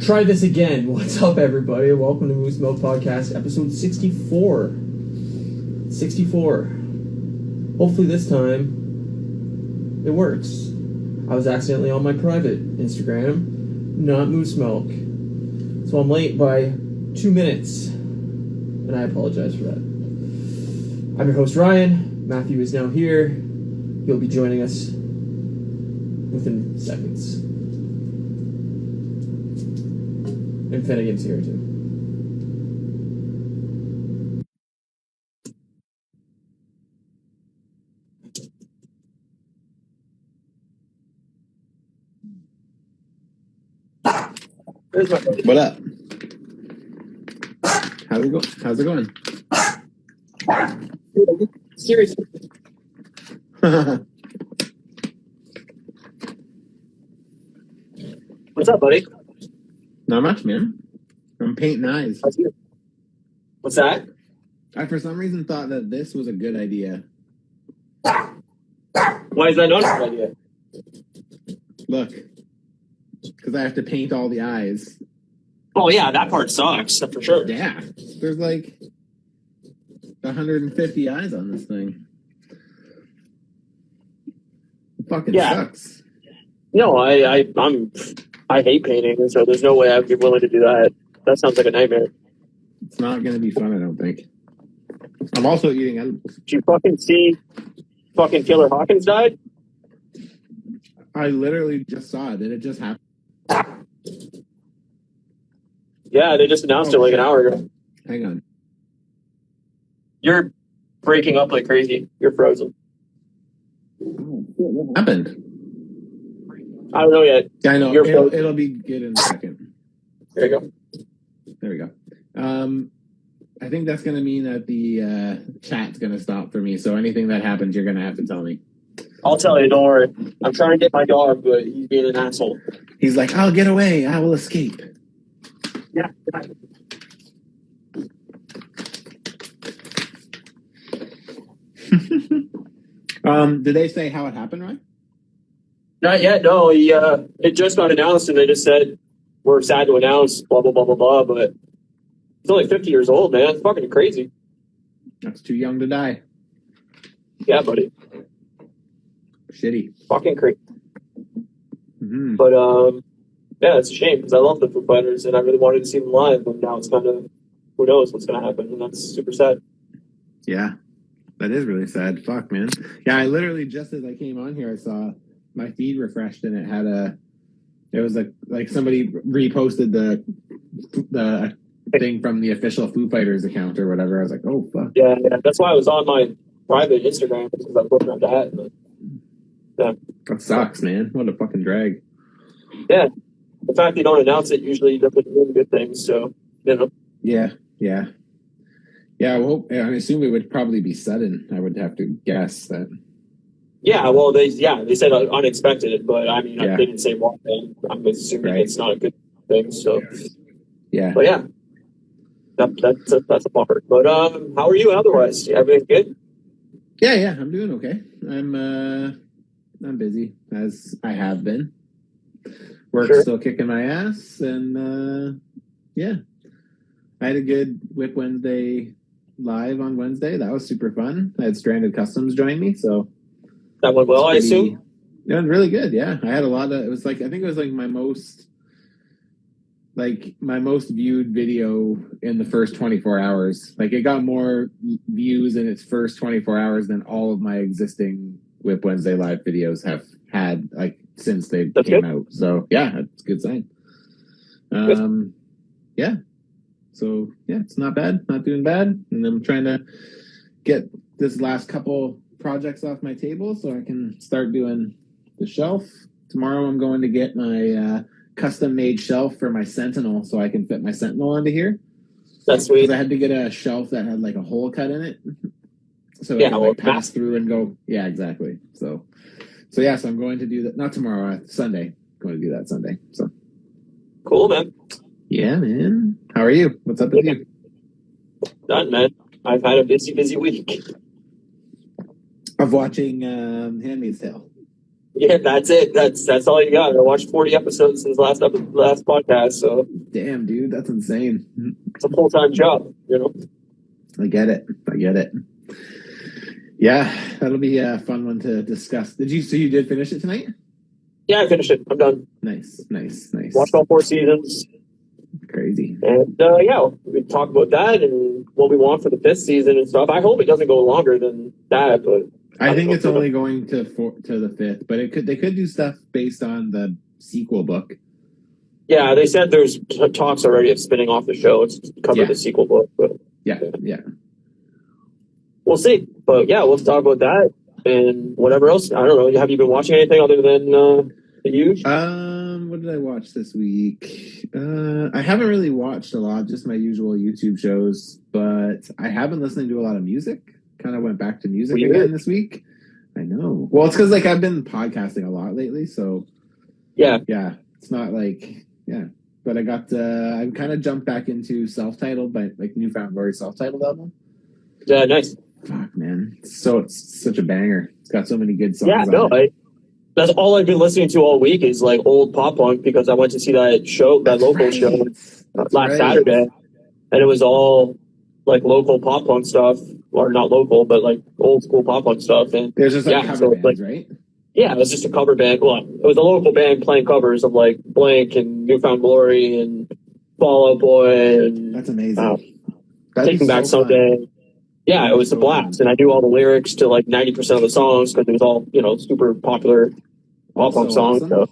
Try this again. What's up, everybody? Welcome to Moose Milk Podcast, episode 64. 64. Hopefully this time it works. I was accidentally on my private Instagram, not Moose Milk. So I'm late by 2 minutes, and I apologize for that. I'm your host, Ryan. Matthew is now here. He'll be joining us within seconds. And Finnegan's here too. What up? How's it going? Seriously. What's up, buddy? Not much, man. I'm painting eyes. What's that? I, for some reason, thought that this was a good idea. Why is that not a good idea? Look. Because I have to paint all the eyes. Oh, yeah, that part sucks, for sure. Yeah. There's like 150 eyes on this thing. It fucking sucks. No, I hate painting, and so there's no way I'd be willing to do that. That sounds like a nightmare. It's not going to be fun, I don't think. I'm also eating edibles. Did you fucking see fucking Taylor Hawkins died? I literally just saw it. Did it just happen? Yeah, they just announced it like an hour ago. Hang on. You're breaking up like crazy. You're frozen. What happened? I don't know yet. Yeah, I know. It'll be good in a second. There you go. There we go. I think that's going to mean that the chat's going to stop for me. So anything that happens, you're going to have to tell me. I'll tell you. Don't worry. I'm trying to get my dog, but he's being an asshole. He's like, I'll get away. I will escape. Yeah. Did they say how it happened, right? Not yet. No, it just got announced, and they just said we're sad to announce blah blah blah blah blah. But he's only 50 years old, man. It's fucking crazy. That's too young to die. Yeah, buddy. Shitty. Fucking crazy. Mm-hmm. But yeah, it's a shame because I love the Foo Fighters and I really wanted to see them live, but now it's kind of who knows what's going to happen, and that's super sad. Yeah, that is really sad. Fuck, man. Yeah, I literally just as I came on here, I saw my feed refreshed and it had it was like somebody reposted the thing from the official Foo Fighters account or whatever. I was like, oh fuck. Yeah, that's why I was on my private Instagram because I was looking at that. But, yeah. That sucks, man. What a fucking drag. Yeah. The fact they don't announce it usually doesn't mean good things, so, you know. Yeah. Well, I assume it would probably be sudden. I would have to guess that. Yeah, well, they said unexpected, but I mean, they didn't say why. I'm assuming it's not a good thing, so. Yeah. But yeah, that's a bummer. But how are you otherwise? Everything good? Yeah, I'm doing okay. I'm busy, as I have been. Work's still kicking my ass, and yeah. I had a good Whip Wednesday live on Wednesday. That was super fun. I had Stranded Customs join me, so that went well, I assume? It went really good, yeah. I had a lot of, I think it was like my most viewed video in the first 24 hours. Like, it got more views in its first 24 hours than all of my existing Whip Wednesday live videos have had, like, since they came out. So, yeah, that's a good sign. Yeah. So, yeah, it's not bad. Not doing bad. And I'm trying to get this last couple projects off my table so I can start doing the shelf. Tomorrow I'm going to get my custom-made shelf for my Sentinel so I can fit my Sentinel onto here. That's sweet. Because I had to get a shelf that had, like, a hole cut in it. So it can, like, pass through and go. Yeah, exactly. So I'm going to do that. Not tomorrow, Sunday. I'm going to do that Sunday. So cool, man. Yeah, man. How are you? What's up with you? Done, man. I've had a busy week. Of watching Handmaid's Tale. Yeah, that's it. That's all you got. I watched 40 episodes since last podcast, so Damn, dude, that's insane. it's a full-time job, you know. I get it. Yeah, that'll be a fun one to discuss. So you did finish it tonight? Yeah, I finished it. I'm done. Nice. Watched all 4 seasons. Crazy. And yeah, we talk about that and what we want for the 5th season and stuff. I hope it doesn't go longer than that, but I think it's only going to the 5th, but they could do stuff based on the sequel book. Yeah, they said there's talks already of spinning off the show to cover the sequel book. But yeah. We'll see. But yeah, let's talk about that and whatever else. I don't know. Have you been watching anything other than The Huge? What did I watch this week? I haven't really watched a lot, just my usual YouTube shows, but I have been listening to a lot of music. Kind of went back to music again this week. I know. Well, it's because like I've been podcasting a lot lately, so yeah. It's not like but I got I kind of jumped back into self-titled by like Newfound Glory self-titled album. Yeah, nice. Fuck, man, it's such a banger. It's got so many good songs. Yeah, no, that's all I've been listening to all week is like old pop punk because I went to see that local show last Saturday, and it was all like local pop punk stuff, or not local, but like old school pop punk stuff. And there's just like cover bands, right? Yeah, it was just a cover band. Well, it was a local band playing covers of like Blank and Newfound Glory and Fall Out Boy and that's amazing. Taking Back Sunday. Yeah, it was a blast, and I knew all the lyrics to like 90% of the songs because it was all super popular pop punk songs. Awesome.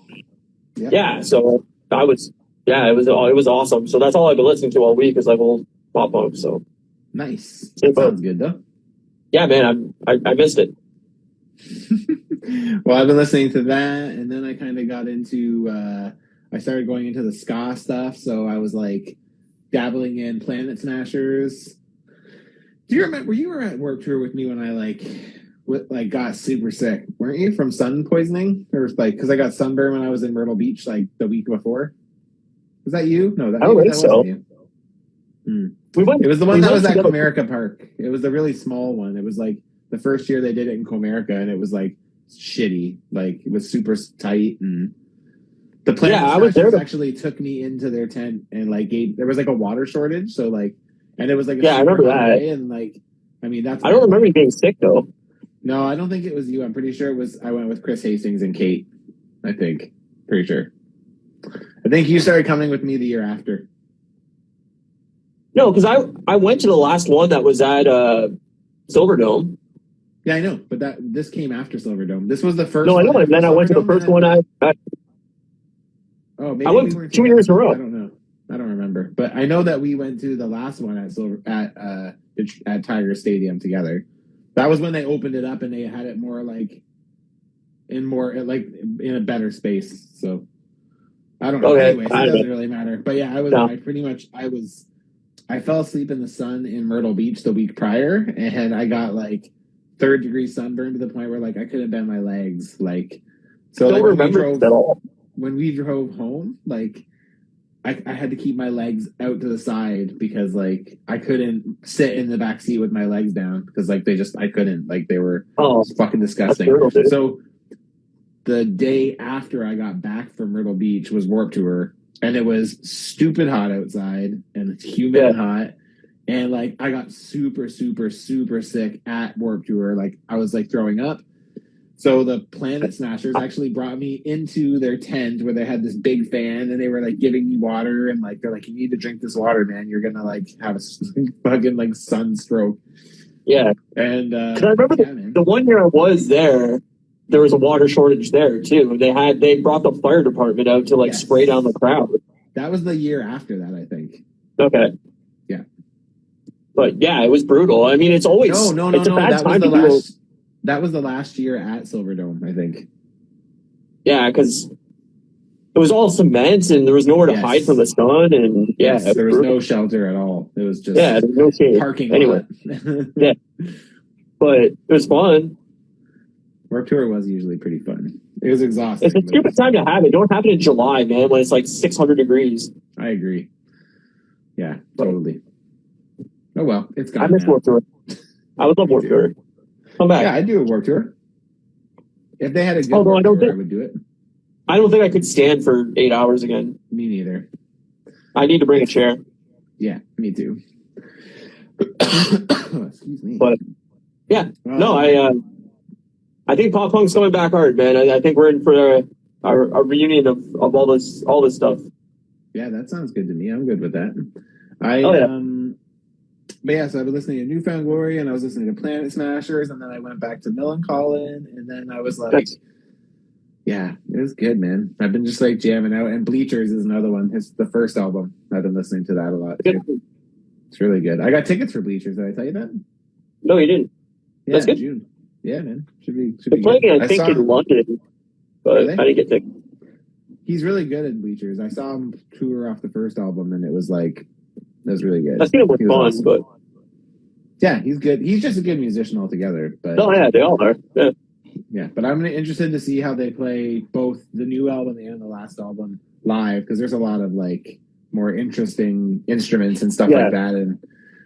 So it was awesome. So that's all I've been listening to all week is like old pop punk. So nice. That sounds good though. Yeah, man, I missed it. Well, I've been listening to that, and then I kind of got into I started going into the ska stuff, so I was like dabbling in Planet Smashers. Do you remember you were at Warped Tour with me when I got super sick? Weren't you, from sun poisoning? Or like because I got sunburn when I was in Myrtle Beach like the week before? Was that you? No, I don't think so. Wasn't you. It was the one that was at Comerica Park. It was the really small one. It was like the first year they did it in Comerica, and it was like shitty. Like it was super tight, and the Planet Smashers actually took me into their tent and like there was like a water shortage, so like, and it was like I remember that. And like, I mean that's I don't remember you being sick though. No, I don't think it was you. I'm pretty sure it was. I went with Chris Hastings and Kate. I think, pretty sure. I think you started coming with me the year after. No, because I went to the last one that was at Silverdome. Yeah, I know, but this came after Silverdome. This was the first. No, I know, and then I went to the first one. Maybe I went 2 years in a row. I don't know. I don't remember, but I know that we went to the last one at Tiger Stadium together. That was when they opened it up and they had it more like in a better space. So I don't know. Okay, anyway, so it doesn't really matter. But yeah, I fell asleep in the sun in Myrtle Beach the week prior, and I got like 3rd-degree sunburn to the point where like I couldn't bend my legs. Like, so don't remember at all. When we drove home, like I had to keep my legs out to the side because like I couldn't sit in the back seat with my legs down because like I couldn't, like they were fucking disgusting. So the day after I got back from Myrtle Beach was Warped Tour, and it was stupid hot outside and it's humid and hot. And like I got super, super, super sick at Warped Tour. Like I was like throwing up. So the Planet Smashers actually brought me into their tent where they had this big fan, and they were like giving me water, and like they're like, "You need to drink this water, man. You're gonna like have a fucking like sunstroke." Yeah, and because I remember the one year I was there was a water shortage there too. They brought the fire department out to like spray down the crowd. That was the year after that, I think. Okay. Yeah. But yeah, it was brutal. I mean, it's always no. It's a bad time to do. That was the last year at Silverdome, I think. Yeah, because it was all cement and there was nowhere to hide from the sun, and there was no shelter at all. It was just there was no shade. Parking anyway. Yeah, but it was fun. Warped Tour was usually pretty fun. It was exhausting. It's a stupid time to have it. Don't have it in July, man, when it's like 600 degrees. I agree. Yeah, totally. Oh well, it's gone. I miss Warped Tour. I would love Warped Tour. Come back. Yeah, I do a Warped Tour. If they had a good Although I would do it. I don't think I could stand for 8 hours again. Me neither. I need to bring a chair. Yeah, me too. Excuse me. But yeah, no, I think pop punk's coming back hard, man. I think we're in for a reunion of all this stuff. Yeah, that sounds good to me. I'm good with that. But yeah, so I've been listening to Newfound Glory, and I was listening to Planet Smashers, and then I went back to Millencolin, and then I was like, yeah, it was good, man. I've been just like jamming out, and Bleachers is another one. It's the first album. I've been listening to that a lot too. It's really good. I got tickets for Bleachers. Did I tell you that? No, you didn't. Yeah, that's good. June. Yeah, man. Should be playing good. I think in London, but really? I didn't get tickets. He's really good at Bleachers. I saw him tour off the first album, and it was really good. That's gonna be fun, awesome. But yeah, he's good. He's just a good musician altogether. But yeah, they all are. Yeah. Yeah, but I'm interested to see how they play both the new album and the last album live, because there's a lot of like more interesting instruments and stuff like that. And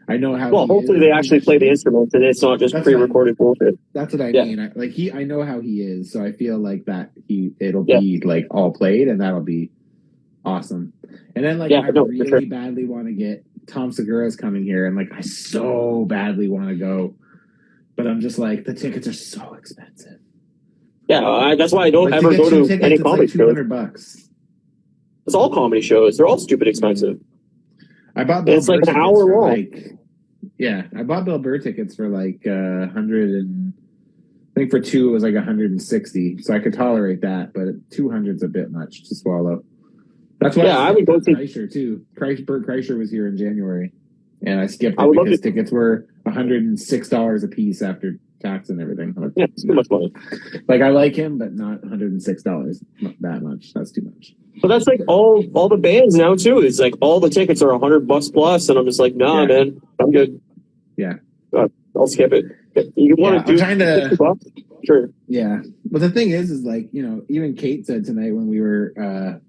I know how. Well, hopefully they actually play the instruments and it's not just pre-recorded bullshit. That's what I mean. I know how he is, so I feel like that it'll be like all played, and that'll be awesome. And then I really badly want to get Tom Segura's coming here, and like I so badly want to go. But I'm just like, the tickets are so expensive. Yeah, that's why I don't ever go to any comedy shows. $200. It's all comedy shows. They're all stupid expensive. I bought Bill Burr it's like an hour long. I bought Bill Burr tickets for like 100 and I think for two it was like 160. So I could tolerate that, but 200's a bit much to swallow. That's why I would go to Kreischer too. Bert Kreischer was here in January, and I skipped it because tickets were $106 a piece after tax and everything. Yeah, it's too much money. Like, I like him, but not $106. Not that much. That's too much. But that's like all the bands now too. It's like all the tickets are $100 plus, and I'm just like, nah, man, I'm good. Yeah, I'll skip it. You want to do? I'm trying to. Sure. Yeah, but the thing is like, you know, even Kate said tonight when we were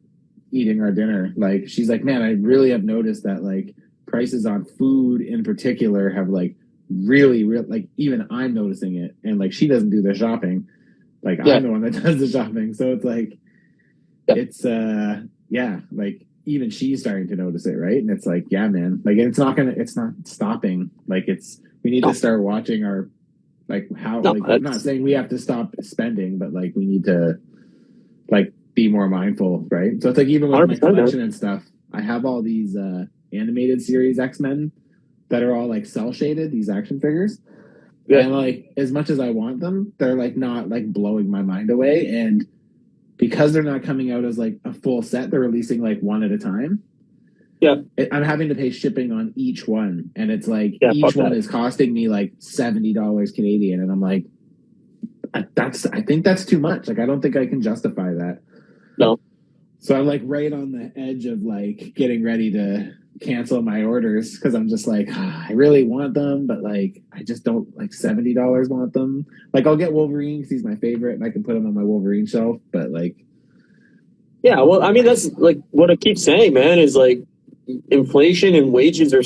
eating our dinner, like, she's like, man, I really have noticed that like prices on food in particular have like really like, even I'm noticing it, and like she doesn't do the shopping, like I'm the one that does the shopping, so it's like it's like even she's starting to notice it, right? And it's like, yeah, man, like it's not stopping. Like we need to start watching our like how I'm not saying we have to stop spending, but like we need to like be more mindful, right? So it's like even with my collection and stuff, I have all these animated series X-Men that are all like cell shaded, these action figures. Yeah. And like, as much as I want them, they're like not like blowing my mind away. And because they're not coming out as like a full set, they're releasing like one at a time. Yeah. I'm having to pay shipping on each one. And it's like each one is costing me like $70 Canadian. And I'm like, I think that's too much. Like, I don't think I can justify that. No. So I'm like right on the edge of like getting ready to cancel my orders, because I'm just like, I really want them, but like I just don't like $70 want them. Like, I'll get Wolverine because he's my favorite and I can put him on my Wolverine shelf, but like, yeah, well, I mean, that's like what I keep saying, man, is like inflation and wages are,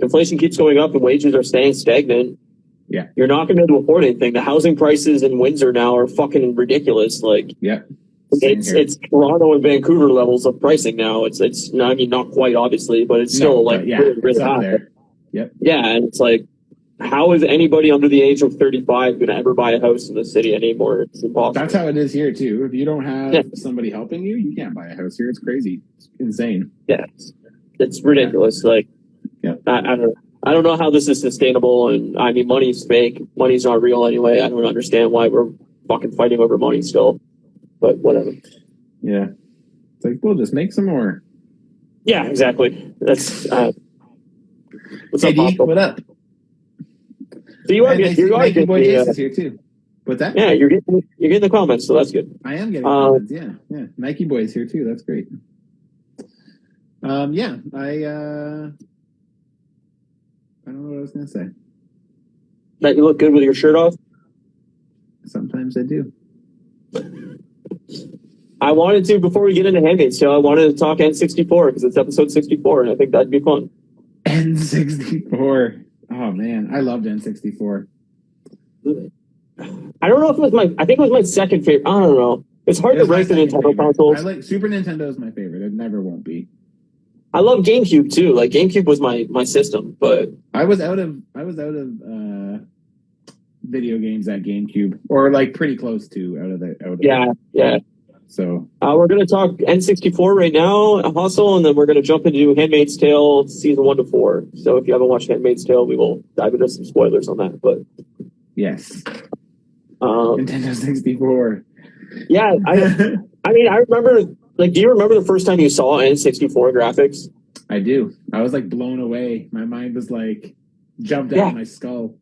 inflation keeps going up and wages are staying stagnant. Yeah, you're not gonna be able to afford anything. The housing prices in Windsor now are fucking ridiculous. Like, it's Toronto and Vancouver levels of pricing now. It's I mean, not quite obviously, but it's still really high. There. Yep. Yeah, and it's like, how is anybody under the age of 35 going to ever buy a house in the city anymore? It's impossible. That's how it is here too. If you don't have somebody helping you, you can't buy a house here. It's crazy. It's insane. Yeah, it's ridiculous. Like, I don't know how this is sustainable. And I mean, money's fake. Money's not real anyway. I don't understand why we're fucking fighting over money still. But whatever. Yeah. It's like, we'll just make some more. Yeah, exactly. That's what's hey, up, D, what up? So you are getting Boy Jason's here too. What's that? Yeah, you're getting the comments, so that's good. I am getting comments, yeah. Nike Boy's here too, that's great. I don't know what I was gonna say. That you look good with your shirt off? Sometimes I do. I wanted to, before we get into Handmaid, so I wanted to talk N64 because it's episode 64, and I think that'd be fun. N64. Oh man, I loved N64. I don't know if it was I think it was my second favorite. I don't know. It's hard to rank the Nintendo consoles. I like Super Nintendo is my favorite. It never won't be. I love GameCube too. Like GameCube was my system, but I was out of video games at GameCube, or like pretty close to out of yeah. So we're gonna talk N64 right now, Hustle, and then we're gonna jump into Handmaid's Tale season 1 to 4. So if you haven't watched Handmaid's Tale, we will dive into some spoilers on that. But yes, Nintendo 64. Yeah, I mean, I remember. Like, do you remember the first time you saw N64 graphics? I do. I was like blown away. My mind was like jumped out of my skull.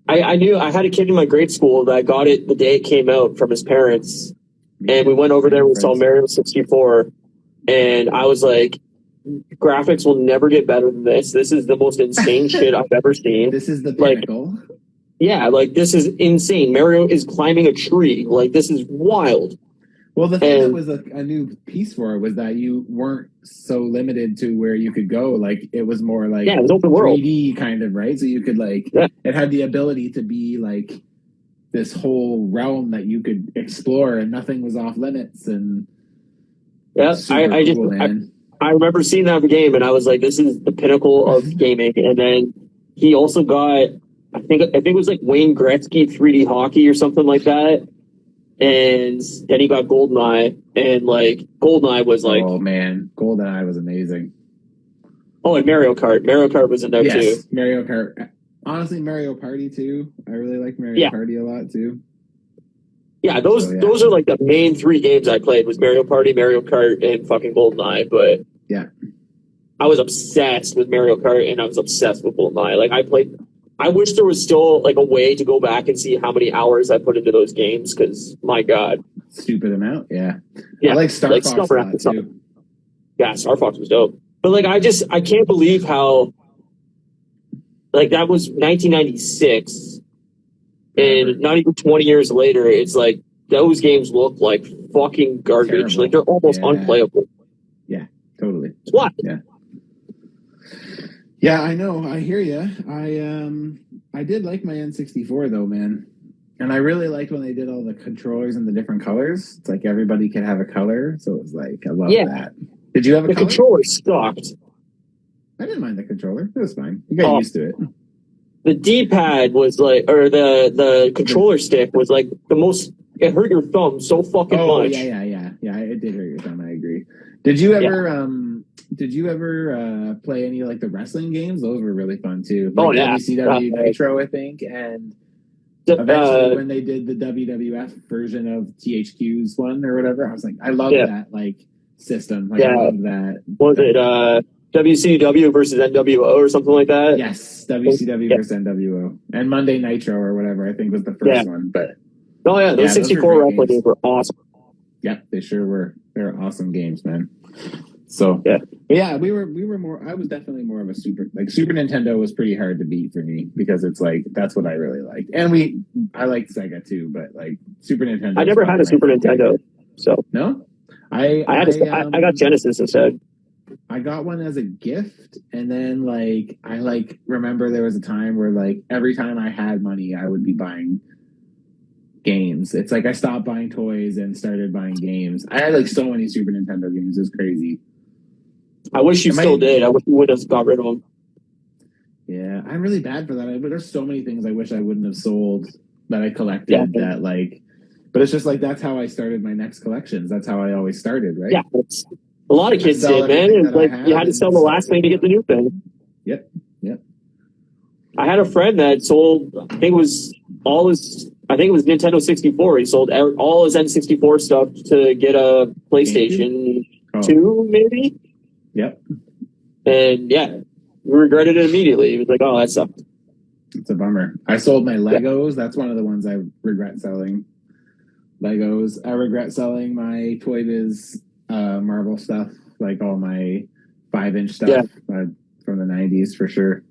I knew I had a kid in my grade school that got it the day it came out from his parents, and we went over there. We saw Mario 64, and I was like, "Graphics will never get better than this. This is the most insane shit I've ever seen. This is the pinnacle." Like, yeah, like this is insane. Mario is climbing a tree. Like this is wild. Well, the thing that was a new piece for it was that you weren't so limited to where you could go. Like it was more like it was open world 3D kind of, right? So you could like it had the ability to be like this whole realm that you could explore, and nothing was off limits. And I remember seeing that game, and I was like, "This is the pinnacle of gaming." And then he also got, I think it was like Wayne Gretzky 3D hockey or something like that. And then he got GoldenEye, and like GoldenEye was like, oh man, GoldenEye was amazing. Oh, and Mario Kart. Mario Kart was in there too. Mario Kart. Honestly, Mario Party too. I really like Mario Party a lot too. Yeah, those are like the main 3 games I played was Mario Party, Mario Kart, and fucking GoldenEye. But yeah, I was obsessed with Mario Kart, and I was obsessed with GoldenEye. Like I wish there was still like a way to go back and see how many hours I put into those games, because my God. Stupid amount, yeah. I like Star Fox a lot too. Yeah, Star Fox was dope. But like I can't believe how like that was 1996, and not even 20 years later, it's like those games look like fucking garbage. Terrible. Like they're almost unplayable. Yeah, totally. What? Yeah. Yeah, I know. I hear you. I did like my N64 though, man, and I really liked when they did all the controllers in the different colors. It's like everybody could have a color, so it was like I love that. Did you have a color? Controller sucked. I didn't mind the controller. It was fine. You got used to it. The D-pad was like, or the controller stick was like the most. It hurt your thumb so fucking much. Yeah. It did hurt your thumb. I agree. Did you ever? Did you ever play any like the wrestling games? Those were really fun too. Like WCW Nitro, I think, and eventually when they did the WWF version of THQ's one or whatever, I was like, I love that like system. Like, I love that. Was it WCW versus NWO or something like that? Yes, WCW versus NWO, and Monday Nitro or whatever I think was the first one. But those 64 wrestling games were awesome. Yeah, they sure were. They're awesome games, man. So we were more. I was definitely more of a Super Nintendo was pretty hard to beat for me, because it's like that's what I really liked, and I liked Sega too, but like Super Nintendo. I never had a Super Nintendo, so no. I got Genesis instead. I got one as a gift, and then like I remember there was a time where like every time I had money, I would be buying games. It's like I stopped buying toys and started buying games. I had like so many Super Nintendo games. It was crazy. I wish you still did. I wish you would have got rid of them. Yeah, I'm really bad for that. But there's so many things I wish I wouldn't have sold that I collected that like. But it's just like that's how I started my next collections. That's how I always started, right? Yeah, a lot of kids did, man. It's like you had to sell the last thing to get the new thing. Yep. I had a friend that sold. I think it was Nintendo 64. He sold all his N64 stuff to get a PlayStation 2, maybe. Yep. And he regretted it immediately. He was like, "Oh, that sucked." It's a bummer. I sold my Legos. That's one of the ones I regret selling. Legos. I regret selling my Toy Biz Marvel stuff, like all my 5-inch stuff from the 90s for sure.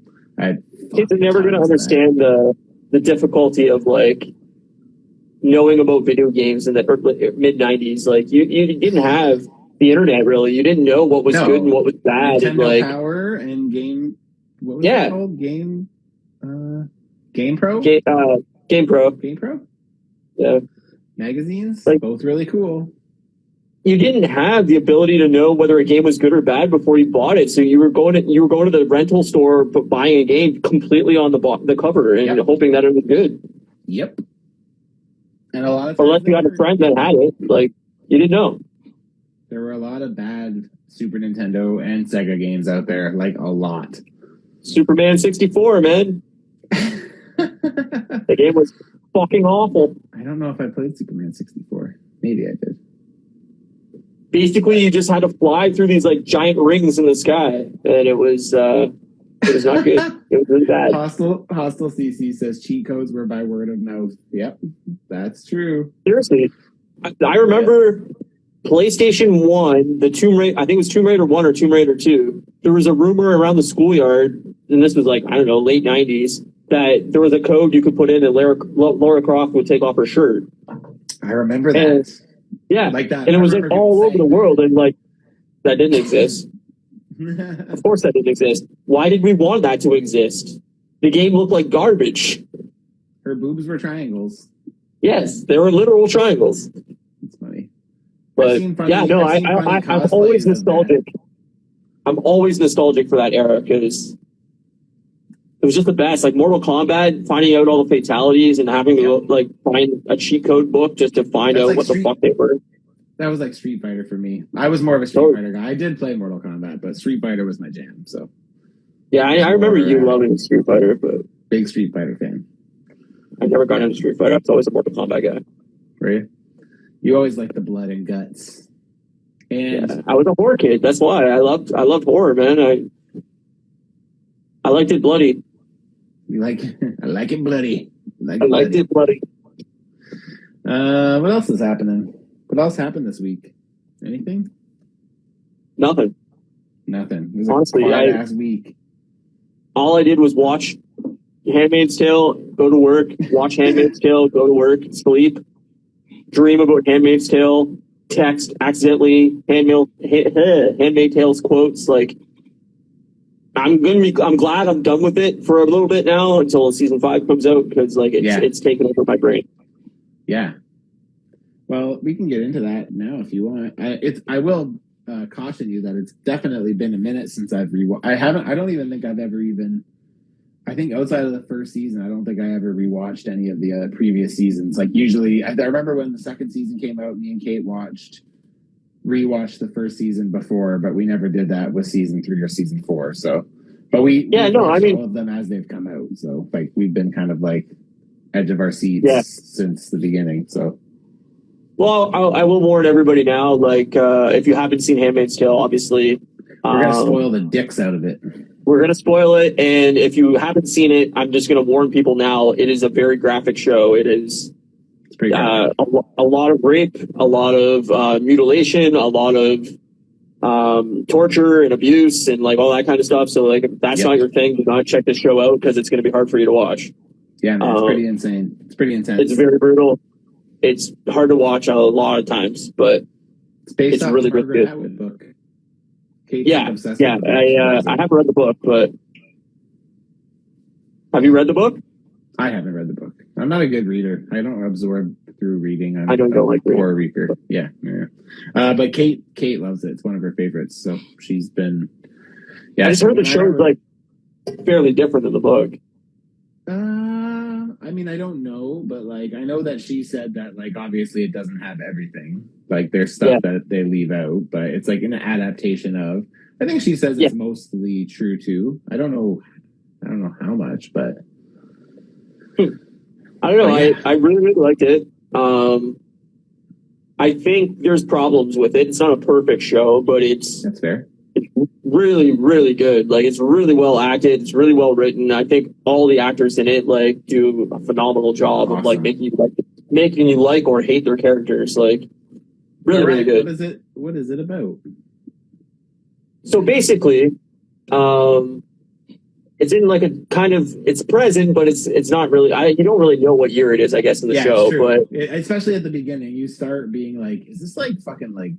Kids are never going to understand the difficulty of like knowing about video games in the mid 90s. Like you didn't have the internet really. You didn't know what was good and what was bad. Nintendo and like Power and Game. What was it called? Game Pro. GamePro. GamePro? Yeah. Magazines? Like- Both really cool. You didn't have the ability to know whether a game was good or bad before you bought it. So you were going to the rental store, but buying a game completely on the cover and hoping that it was good. Yep. And a lot of times unless you had a friend that had it, like you didn't know. There were a lot of bad Super Nintendo and Sega games out there, like a lot. Superman 64, man. The game was fucking awful. I don't know if I played Superman 64. Maybe I did. Basically, you just had to fly through these like giant rings in the sky, and it was not good. It was really bad. Hostile CC says cheat codes were by word of mouth. Yep, that's true. Seriously, I remember PlayStation 1, the Tomb Raider. I think it was Tomb Raider 1 or Tomb Raider 2. There was a rumor around the schoolyard, and this was like I don't know, late 90s, that there was a code you could put in, and Laura Croft would take off her shirt. I remember that. Yeah, like that, and it was like all over the world, and like that didn't exist. Of course, that didn't exist. Why did we want that to exist? The game looked like garbage. Her boobs were triangles. Yes, they were literal triangles. It's funny, but I'm always nostalgic. I'm always nostalgic for that era because it was just the best. Like Mortal Kombat, finding out all the fatalities and having to like find a cheat code book just to find out what the fuck they were. That was like Street Fighter for me. I was more of a Street Fighter guy. I did play Mortal Kombat, but Street Fighter was my jam. So yeah, I remember you loving Street Fighter, but big Street Fighter fan. I never got into Street Fighter. I was always a Mortal Kombat guy. Were you? You always liked the blood and guts. And yeah, I was a horror kid. That's why I loved horror, man. I liked it bloody. You like? I like it bloody. I liked it bloody. What else is happening? What else happened this week? Anything? Nothing. Nothing. It was honestly a quiet-ass week. All I did was watch Handmaid's Tale, go to work, watch Handmaid's Tale, go to work, sleep, dream about Handmaid's Tale, text accidentally Handmaid's Tale's quotes. Like, I'm glad I'm done with it for a little bit now until season 5 comes out because like it's taken over my brain. Yeah. Well, we can get into that now if you want. I will caution you that it's definitely been a minute since I've rewatched. I don't even think I've ever even. I think outside of the first season, I don't think I ever rewatched any of the previous seasons. Like usually, I remember when the second season came out, me and Kate rewatched the first season before, but we never did that with season 3 or season 4. So, but we watched all of them as they've come out. So, like we've been kind of like edge of our seats since the beginning. So. Well, I will warn everybody now, like, if you haven't seen Handmaid's Tale, obviously... We're going to spoil the dicks out of it. We're going to spoil it, and if you haven't seen it, I'm just going to warn people now, it is a very graphic show. It is a lot of rape, a lot of mutilation, a lot of torture and abuse, and, like, all that kind of stuff. So, like, if that's not your thing, do not check this show out, because it's going to be hard for you to watch. Yeah, man, it's pretty insane. It's pretty intense. It's very brutal. It's hard to watch a lot of times, but it's off really, really good. Atwood book. I haven't read the book, but have you read the book? I haven't read the book. I'm not a good reader. I don't absorb through reading. I don't like poor reader. Yeah. But Kate loves it. It's one of her favorites. So she's been. Yeah, I just heard the show is like fairly different than the book. I mean, I don't know, but like I know that she said that like obviously it doesn't have everything. Like there's stuff that they leave out, but it's like an adaptation of. I think she says it's mostly true too. I don't know how much, but I don't know. I really, really liked it. I think there's problems with it. It's not a perfect show, but that's fair. It's really, really good. Like it's really well acted. It's really well written. I think all the actors in it like do a phenomenal job of like making you like or hate their characters. Like really, really good. What is it about? So basically, it's in like a kind of it's present, but it's not really. You don't really know what year it is, I guess, in the show. But especially at the beginning, you start being like, "Is this like fucking like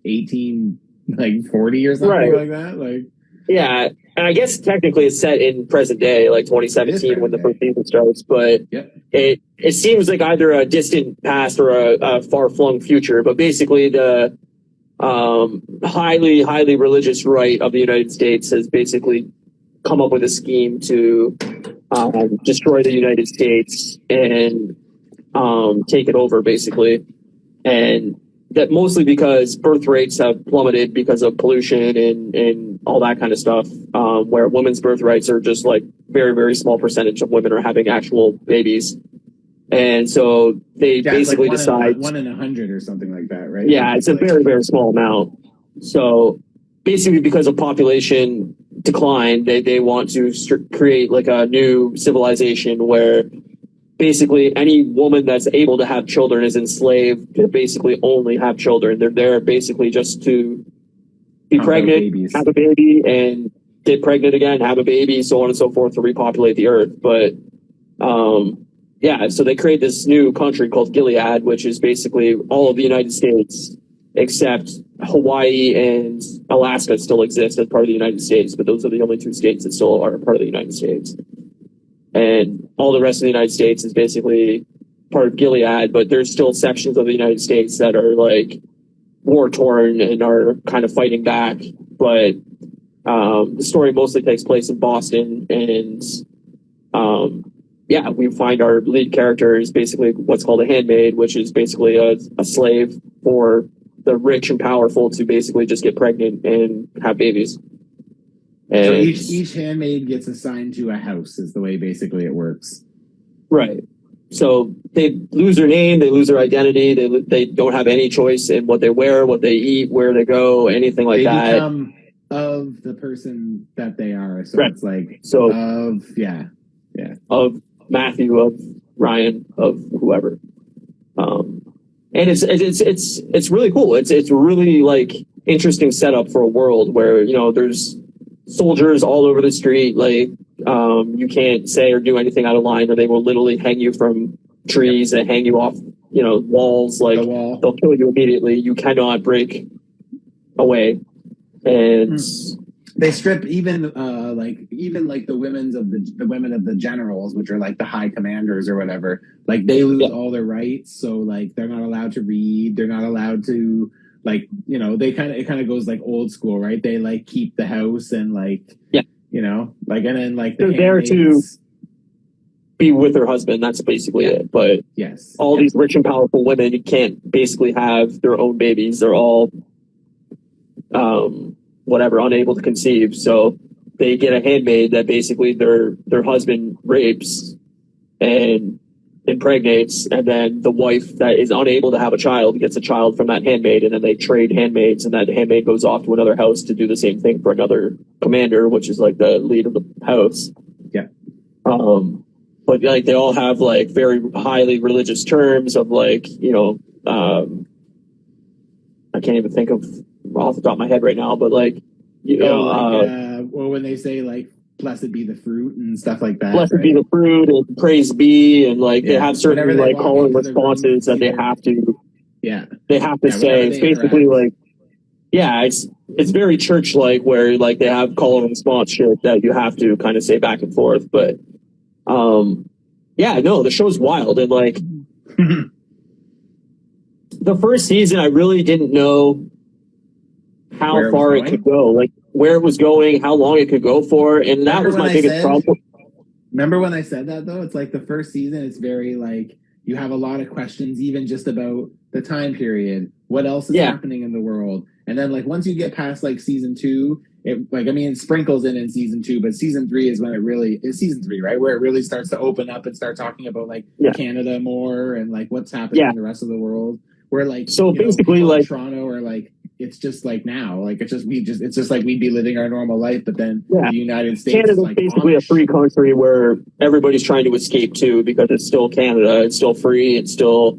18?" Like 40 or something like that. Like and I guess technically it's set in present day, like 2017 when the first season starts, but it seems like either a distant past or a far-flung future. But basically, the highly religious right of the United States has basically come up with a scheme to destroy the United States and take it over, basically. And that mostly because birth rates have plummeted because of pollution and all that kind of stuff, where women's birth rates are just like very small percentage of women are having actual babies. And so they basically like decide 1 in 100 or something like that, right? Yeah, it's a very small amount. So basically because of population decline, they want to create like a new civilization where basically any woman that's able to have children is enslaved to basically only have children. They're there basically just to be pregnant, have a baby, and get pregnant again, have a baby, so on and so forth, to repopulate the earth. But so they create this new country called Gilead, which is basically all of the United States except Hawaii and Alaska still exist as part of the United States, but those are the only 2 states that still are part of the United States. And all the rest of the United States is basically part of Gilead, but there's still sections of the United States that are like war-torn and are kind of fighting back. But the story mostly takes place in Boston, and we find our lead character is basically what's called a handmaid, which is basically a slave for the rich and powerful to basically just get pregnant and have babies. And so each handmaid gets assigned to a house is the way basically it works. Right. So they lose their name, they lose their identity, they don't have any choice in what they wear, what they eat, where they go, anything like that. They become of the person that they are. So right. It's like of Matthew, of Ryan, of whoever. And it's really cool. It's really like interesting setup for a world where, there's soldiers all over the street. Like, you can't say or do anything out of line, or they will literally hang you from trees and hang you off, walls. Like, they'll kill you immediately. You cannot break away. And they strip even the women of the generals, which are like the high commanders or whatever. Like, they lose all their rights. So like, they're not allowed to read. They're not allowed to, like, it kind of goes like old school, right? They like keep the house and like, and then like they're there to be with their husband. That's basically it. But all these rich and powerful women can't basically have their own babies. They're all, unable to conceive. So they get a handmaid that basically their husband rapes and impregnates, and then the wife that is unable to have a child gets a child from that handmaid, and then they trade handmaids, and that handmaid goes off to another house to do the same thing for another commander, which is like the lead of the house. But like, they all have like very highly religious terms of like, I can't even think of off the top of my head right now, but like, when they say like, blessed be the fruit and stuff like that. Blessed be the fruit and praise be, and like they have certain like call and responses that they have to. They have to say. It's basically like, it's very church like, where like they have call and response shit that you have to kind of say back and forth. But the show's wild, and like the first season, I really didn't know how far it could go, like where it was going, how long it could go for, and that was my biggest problem. Remember when I said that, though? It's like the first season, it's very like, you have a lot of questions, even just about the time period, what else is happening in the world, and then like once you get past like season 2, it sprinkles in season 2, but season 3 is when it really is season 3, right, where it really starts to open up and start talking about like Canada more and like what's happening in the rest of the world. Where like, so basically like Toronto, or like, it's just like now, like it's just like we'd be living our normal life, but then the United States Canada's is like basically a free country where everybody's trying to escape to, because it's still Canada, it's still free, it's still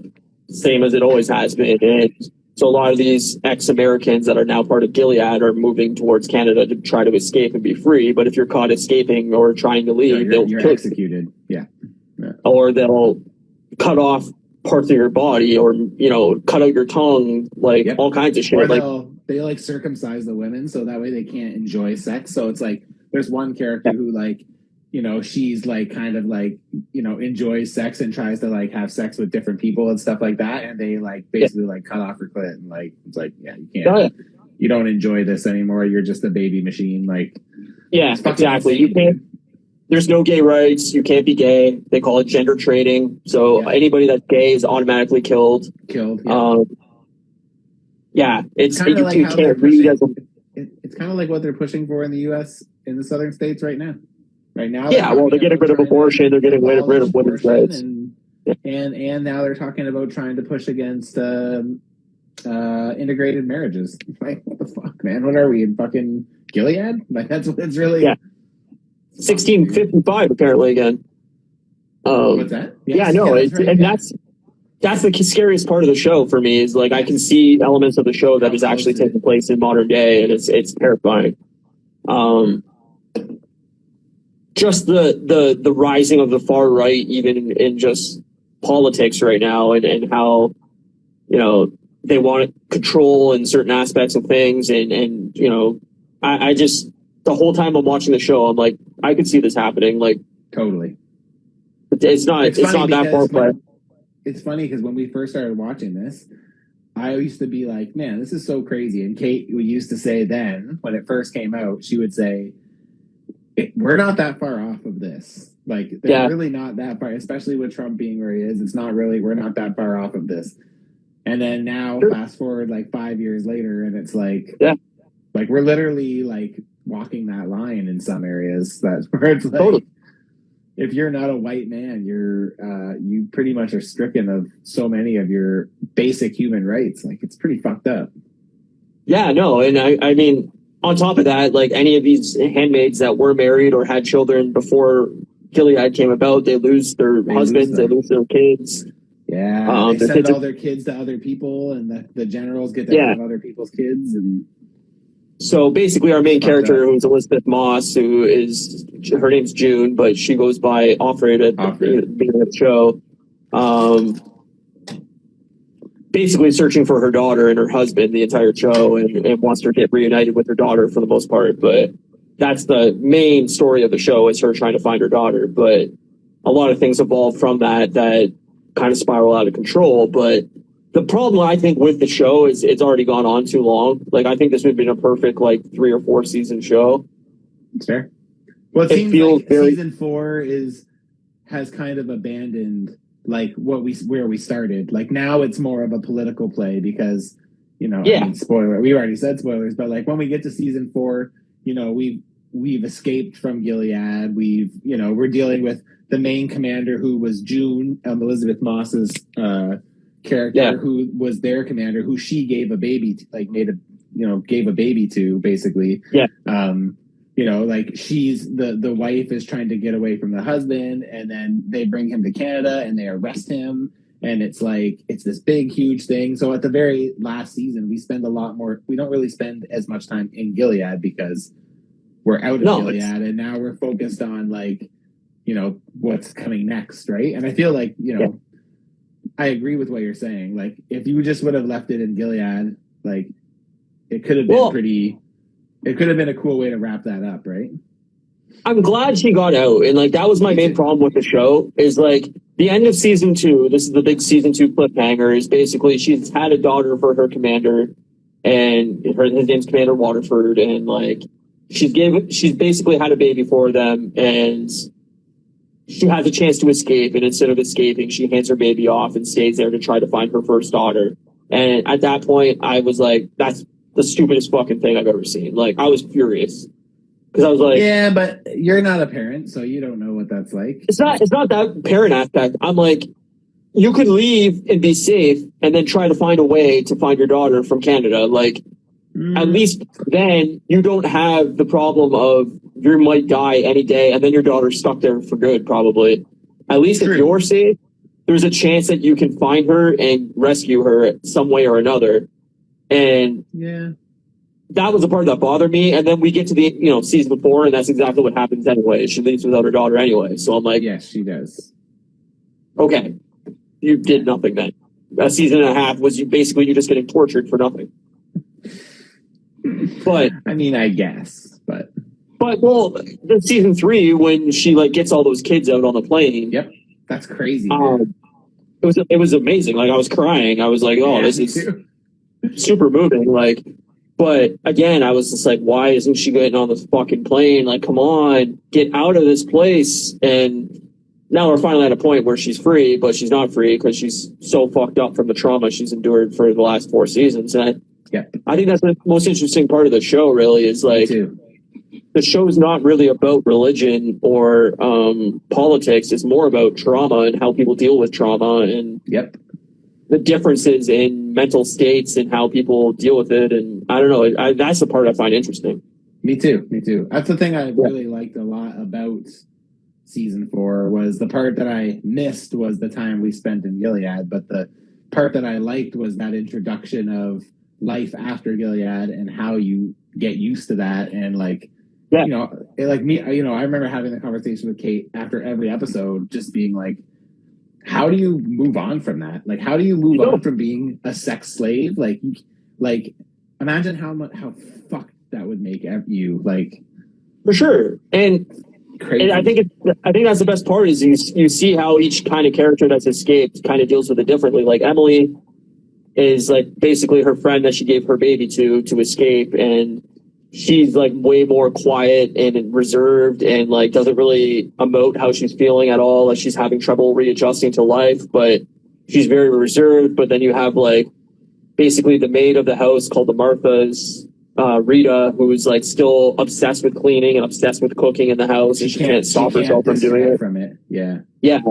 same as it always has been. And so a lot of these ex-Americans that are now part of Gilead are moving towards Canada to try to escape and be free. But if you're caught escaping or trying to leave, you're executed. Or they'll cut off parts of your body, or cut out your tongue, like all kinds of shit. Or they like circumcise the women so that way they can't enjoy sex. So it's like there's one character who like, she's like kind of like, enjoys sex and tries to like have sex with different people and stuff like that, and they like basically like cut off her clit and like it's like, yeah, you can't, you don't enjoy this anymore. You're just a baby machine. Like, yeah, exactly. You can't. There's no gay rights. You can't be gay. They call it gender trading. So anybody that's gay is automatically killed. Yeah, it's kind of like you can't read as a. It's kind of like what they're pushing for in the U.S. in the southern states right now. Right now, yeah. Well, they're getting rid of abortion. They're getting rid of women's rights, and now they're talking about trying to push against integrated marriages. Like, what the fuck, man? What are we in fucking Gilead? Like, that's what it's really. Yeah. 1655 apparently again. What's that? Yes, no, that's right, and that's the scariest part of the show for me is like I can see elements of the show that is actually taking place in modern day, and it's terrifying. Just the rising of the far right, even in just politics right now, and how they want control in certain aspects of things, and I just the whole time I'm watching the show, I'm like, I could see this happening. Like, totally. It's not that far away. It's funny because when we first started watching this, I used to be like, man, this is so crazy. And Kate, we used to say then, when it first came out, she would say, we're not that far off of this. Like, they're really not that far, especially with Trump being where he is. It's not really, we're not that far off of this. And then now, fast forward like 5 years later, and it's like, like we're literally like walking that line in some areas. That's where it's like, if you're not a white man, you pretty much are stricken of so many of your basic human rights. Like, it's pretty fucked up. Yeah, no, and I mean, on top of that, like any of these handmaids that were married or had children before Gilead came about, they lose their husbands, they lose their kids. Yeah, they send all their kids to other people, and the generals get to have other people's kids. And so basically, our main character, who's Elizabeth Moss, her name's June, but she goes by Offred at the beginning of the show. Basically searching for her daughter and her husband the entire show, and wants her to get reunited with her daughter for the most part. But that's the main story of the show, is her trying to find her daughter. But a lot of things evolve from that kind of spiral out of control. But the problem, I think, with the show is it's already gone on too long. Like, I think this would have been a perfect, 3 or 4 season show. It's fair. Well, it seems like season 4 has kind of abandoned like where we started. Like, now it's more of a political play because, I mean, spoiler, we already said spoilers, but like when we get to season 4, we've escaped from Gilead. We're dealing with the main commander, who was June, Elizabeth Moss's character, who was their commander, who she gave a baby to, gave a baby to, basically. Like, she's the wife is trying to get away from the husband, and then they bring him to Canada and they arrest him, and it's like, it's this big huge thing. So at the very last season, we spend a lot more, we don't really spend as much time in Gilead because we're out of Gilead, and now we're focused on what's coming next, right? And I feel like I agree with what you're saying. Like, if you just would have left it in Gilead, like, it could have been it could have been a cool way to wrap that up, right? I'm glad she got out. And that was my main problem with the show, is the end of season 2. This is the big season 2 cliffhanger, is basically she's had a daughter for her commander, and his name's Commander Waterford. And she's basically had a baby for them, and she has a chance to escape, and instead of escaping, she hands her baby off and stays there to try to find her first daughter. And at that point, I was like, that's the stupidest fucking thing I've ever seen. Like, I was furious. Because I was like... Yeah, but you're not a parent, so you don't know what that's like. It's not that parent aspect. I'm like, you could leave and be safe, and then try to find a way to find your daughter from Canada. Like, at least then, you don't have the problem of you might die any day, and then your daughter's stuck there for good, probably. At least if you're safe, there's a chance that you can find her and rescue her some way or another. And that was the part that bothered me. And then we get to the season 4, and that's exactly what happens anyway. She leaves without her daughter anyway. So I'm like, yes, she does. Okay, you did nothing then. A season and a half was you just getting tortured for nothing. But I mean, I guess, but But well, the season 3 when she like gets all those kids out on the plane. Yep, that's crazy. It was amazing. Like I was crying. I was like, oh, this is super moving. Like, but again, I was just like, why isn't she getting on this fucking plane? Like, come on, get out of this place. And now we're finally at a point where she's free, but she's not free because she's so fucked up from the trauma she's endured for the last 4 seasons. And I think that's the most interesting part of the show, really, is like the show is not really about religion or politics. It's more about trauma and how people deal with trauma and the differences in mental states and how people deal with it. And I don't know, that's the part I find interesting. Me too. That's the thing I really liked a lot about season 4 was the part that I missed was the time we spent in Gilead, but the part that I liked was that introduction of life after Gilead and how you get used to that. And like, you know, like me, you know, I remember having the conversation with Kate after every episode, just being like, how do you move on from that? Like, how do you move on from being a sex slave? Like imagine how fucked that would make you, like, for sure. And I think that's the best part is you see how each kind of character that's escaped kind of deals with it differently. Like Emily is like basically her friend that she gave her baby to escape, and she's like way more quiet and reserved and like doesn't really emote how she's feeling at all. Like she's having trouble readjusting to life, but she's very reserved. But then you have like basically the maid of the house called the Marthas, Rita, who's like still obsessed with cleaning and obsessed with cooking in the house, and she can't stop herself from doing it. From it. Yeah,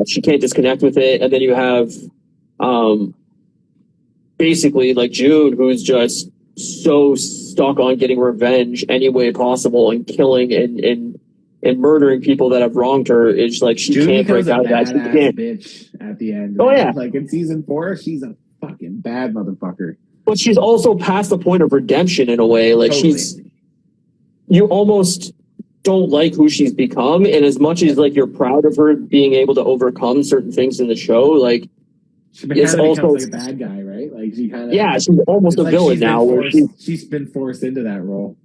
she can't disconnect with it. And then you have basically like June, who's just so stuck on getting revenge any way possible and killing and murdering people that have wronged her. It's like she can't break out of that. She can't. Bitch at the end. Oh yeah, like in season 4, she's a fucking bad motherfucker. But she's also past the point of redemption in a way. Like you almost don't like who she's become, and as much as like you're proud of her being able to overcome certain things in the show, like it's also like a bad guy, right? Like she kind of she's almost a villain now. Where she's been forced into that role.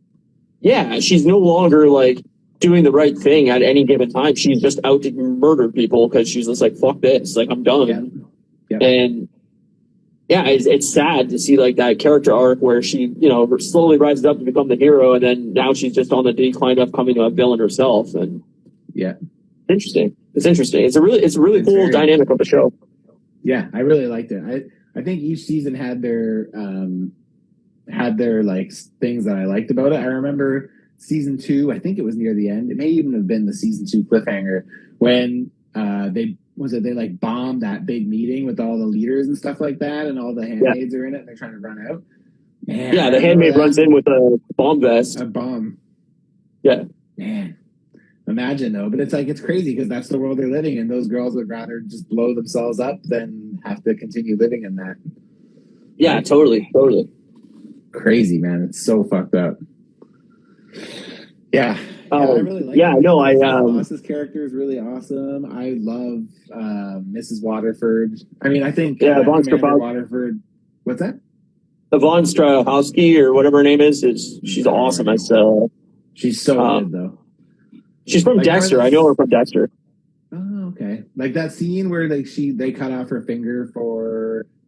Yeah, she's no longer like doing the right thing at any given time. She's just out to murder people because she's just like, fuck this, like I'm done. And yeah, it's sad to see like that character arc where she, you know, slowly rises up to become the hero, and then now she's just on the decline of becoming a villain herself. And interesting. It's interesting. It's a really cool dynamic of the show. Yeah, I really liked it. I think each season had their like things that I liked about it. I remember season 2. I think it was near the end. It may even have been the season 2 cliffhanger when they like bombed that big meeting with all the leaders and stuff like that, and all the handmaids are in it and they're trying to run out. Man, yeah, the handmaid runs in with a bomb vest. A bomb. Yeah. Man. Imagine though, but it's like it's crazy because that's the world they're living in. Those girls would rather just blow themselves up than have to continue living in that. Yeah, like, totally. Crazy, man. It's so fucked up. Yeah. I really like Boss's character is really awesome. I love Mrs. Waterford. I mean, I think Waterford. What's that? Yvonne Strahovski or whatever her name is she's awesome as she's so good though. She's from Dexter. I know her from Dexter. Oh, okay. Like that scene where like they cut off her finger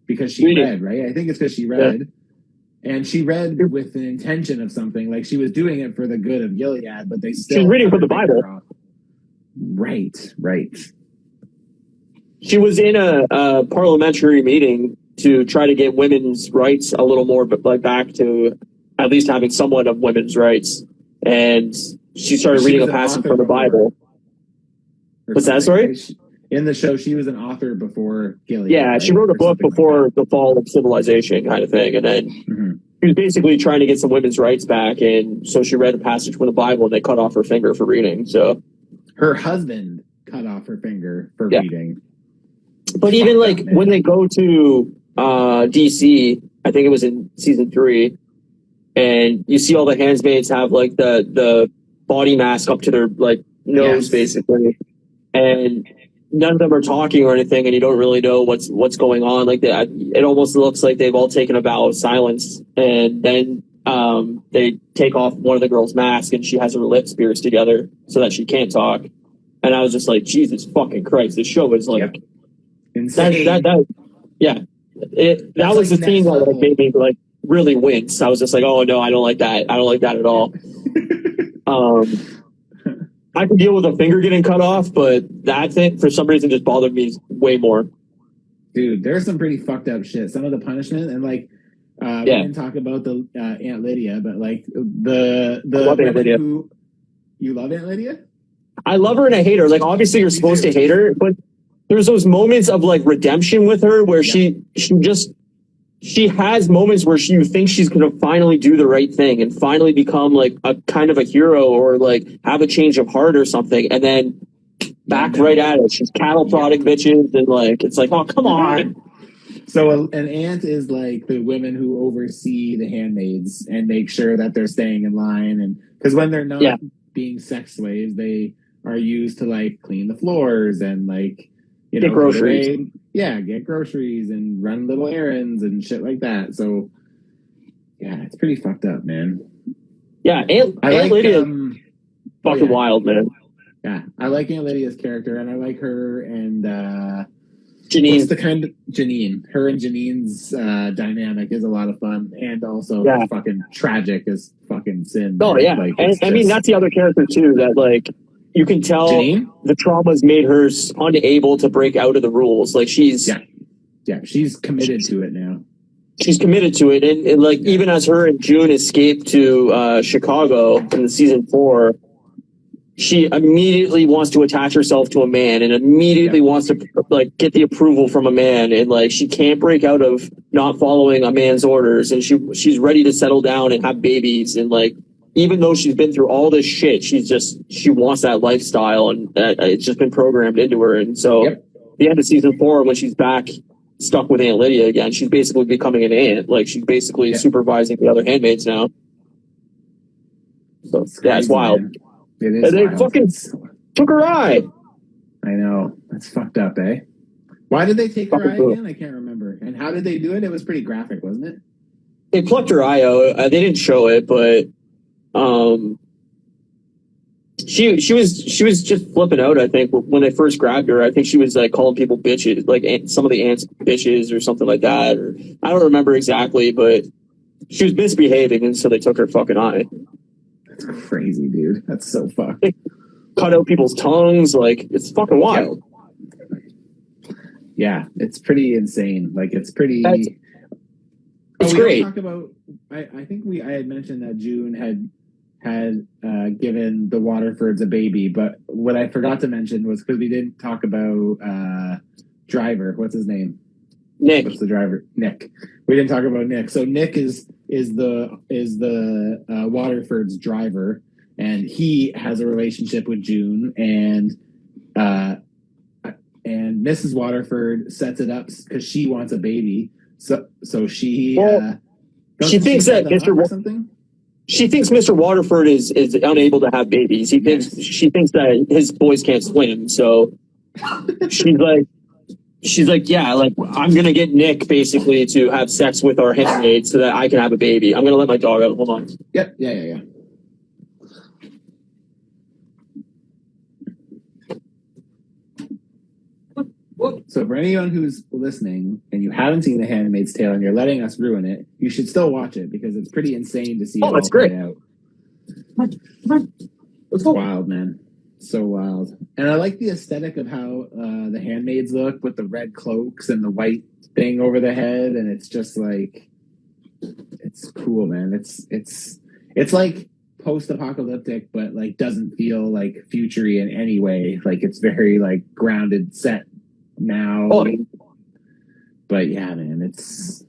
because she read, right? I think it's because she read. Yeah. And she read with an intention of something. Like she was doing it for the good of Gilead, but they still... She's reading from the Bible. Right. She was in a parliamentary meeting to try to get women's rights a little more, but like back to at least having somewhat of women's rights. And she started reading a passage from the Bible. What's that, sorry? In the show, she was an author before Gilead. Yeah, right? She wrote a book before the fall of civilization kind of thing. And then she was basically trying to get some women's rights back. And so she read a passage from the Bible and they cut off her finger for reading. So her husband cut off her finger for reading. But even like when they go to DC, I think it was in season 3, and you see all the handmaids have like the body mask up to their like nose basically, and none of them are talking or anything, and you don't really know what's going on. Like it almost looks like they've all taken a vow of silence, and then they take off one of the girls' masks and she has her lips pierced together so that she can't talk. And I was just like, Jesus fucking Christ, this show is like insane. That was like the scene that level. like, made me like really wince. I was just like, oh no, I don't like that. I don't like that at all. I could deal with a finger getting cut off, but that thing for some reason just bothered me way more. Dude, there's some pretty fucked up shit. Some of the punishment and like we didn't talk about the Aunt Lydia, but like the women who you love Aunt Lydia? I love her and I hate her. Like obviously you're supposed to hate her, but there's those moments of like redemption with her where she has moments where you think she's going to finally do the right thing and finally become like a kind of a hero or like have a change of heart or something. And then back right at it. She's cattle prodding bitches and like, it's like, oh, come on. So an aunt is like the women who oversee the handmaids and make sure that they're staying in line. And because when they're not being sex slaves, they are used to like clean the floors and like, you know, get groceries. Get groceries and run little errands and shit like that. So yeah, it's pretty fucked up, man. Yeah, Aunt Lydia fucking wild, man. Yeah, I like Aunt Lydia's character, and I like her and Janine. What's the kind of Janine? Her and Janine's dynamic is a lot of fun, and also fucking tragic as fucking sin. Oh yeah, like, and I mean that's the other character too that like you can tell Janine? The trauma's made her unable to break out of the rules. Like she's she's committed to it now. She's committed to it, and like even as her and June escape to Chicago in the season 4. She immediately wants to attach herself to a man and immediately wants to like get the approval from a man. And like, she can't break out of not following a man's orders. And she's ready to settle down and have babies. And like, even though she's been through all this shit, she wants that lifestyle and it's just been programmed into her. And so the end of season 4, when she's back stuck with Aunt Lydia again, she's basically becoming an aunt. Like she's basically supervising the other handmaids now. So it's wild. Man. It is. And they fucking took her eye. I know. That's fucked up, eh? Why did they take her eye again? I can't remember. And how did they do it? It was pretty graphic, wasn't it? They plucked her eye out. They didn't show it, but she was just flipping out. I think when they first grabbed her, I think she was like calling people bitches, like some of the ants bitches or something like that. Or I don't remember exactly, but she was misbehaving, and so they took her fucking eye. That's crazy, dude. That's so fucked. They cut out people's tongues. Like, it's fucking wild. Yeah, it's pretty insane. Like, it's pretty... It's great. Talk about, I think I had mentioned that June had given the Waterfords a baby, but what I forgot to mention was because we didn't talk about Driver. What's his name? Nick. What's the driver? Nick. We didn't talk about Nick. So Nick is the Waterford's driver, and he has a relationship with June, and Mrs. Waterford sets it up because she wants a baby. So she she thinks that she thinks Mr. Waterford is unable to have babies. She thinks that his boys can't swim. So she's like, yeah, like I'm gonna get Nick basically to have sex with our handmaid so that I can have a baby. I'm gonna let my dog out. Hold on. Yep. Yeah. So for anyone who's listening and you haven't seen The Handmaid's Tale and you're letting us ruin it, you should still watch it because it's pretty insane to see it all play out. It's wild, man. So wild. And I like the aesthetic of how the handmaids look with the red cloaks and the white thing over the head, and it's just like it's cool, man. It's like post-apocalyptic, but like doesn't feel like future-y in any way. Like it's very like grounded set now. But yeah, man, it's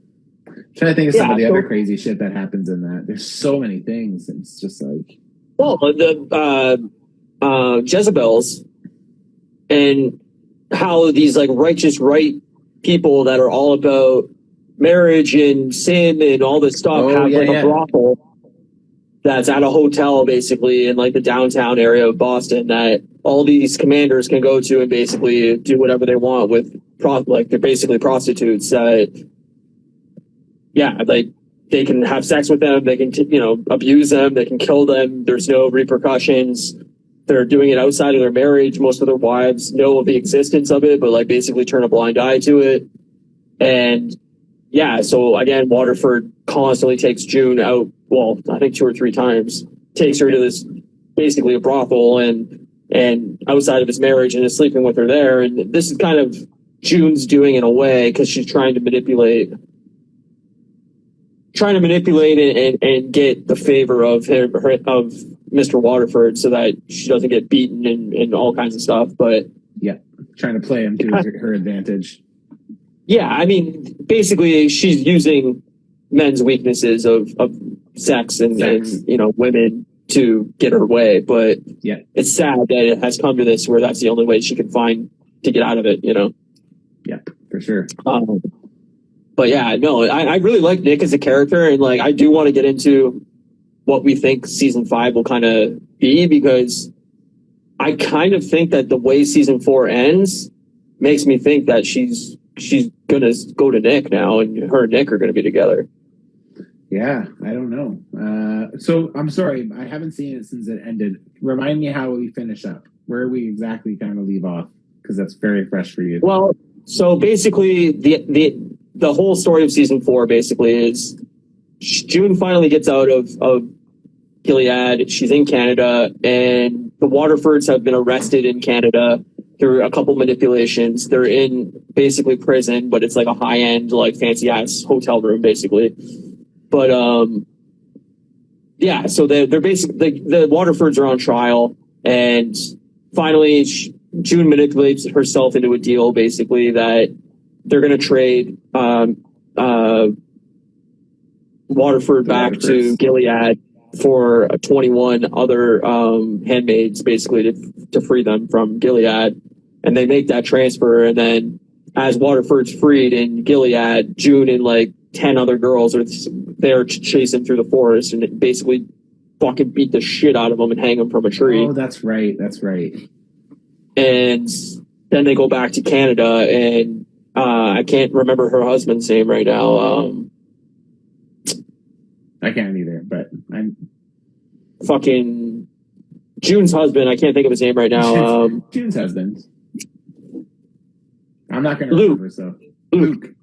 I'm trying to think of some of the other crazy shit that happens in that. There's so many things. It's just like the Jezebels and how these like righteous right people that are all about marriage and sin and all this stuff have a brothel that's at a hotel basically in like the downtown area of Boston that all these commanders can go to and basically do whatever they want with like they're basically prostitutes. Like they can have sex with them, they can abuse them, they can kill them. There's no repercussions. They're doing it outside of their marriage. Most of their wives know of the existence of it, but like basically turn a blind eye to it. And yeah, so again, Waterford constantly takes June out. Well, I think 2 or 3 times, takes her to this basically a brothel and outside of his marriage, and is sleeping with her there. And this is kind of June's doing in a way, because she's trying to manipulate and get the favor of Mr. Waterford, so that she doesn't get beaten and all kinds of stuff. But yeah, trying to play him to her advantage. Yeah, I mean, basically, she's using men's weaknesses of sex and women to get her way. But yeah, it's sad that it has come to this where that's the only way she can find to get out of it. Yeah, for sure. But yeah, no, I really like Nick as a character, and like I do want to get into what we think season 5 will kind of be, because I kind of think that the way season 4 ends makes me think that she's gonna go to Nick now, and her and Nick are gonna be together. Yeah, I don't know. So I'm sorry, I haven't seen it since it ended. Remind me how we finish up. Where we exactly kind of leave off, because that's very fresh for you. Well, so basically the whole story of season 4 basically is June finally gets out of Gilead. She's in Canada, and the Waterfords have been arrested in Canada through a couple manipulations. They're in basically prison, but it's like a high-end, like fancy-ass hotel room, basically. But yeah, so they're basically the Waterfords are on trial, and finally June manipulates herself into a deal, basically that they're going to trade Waterford back to Gilead for 21 other handmaids, basically to free them from Gilead. And they make that transfer, and then as Waterford's freed in Gilead, June and like 10 other girls are there chasing through the forest and basically fucking beat the shit out of them and hang them from a tree. Oh, that's right. And then they go back to Canada, and I can't remember her husband's name right now. I can't either, but I'm fucking June's husband. I can't think of his name right now. June's husband. I'm not going to remember. So Luke.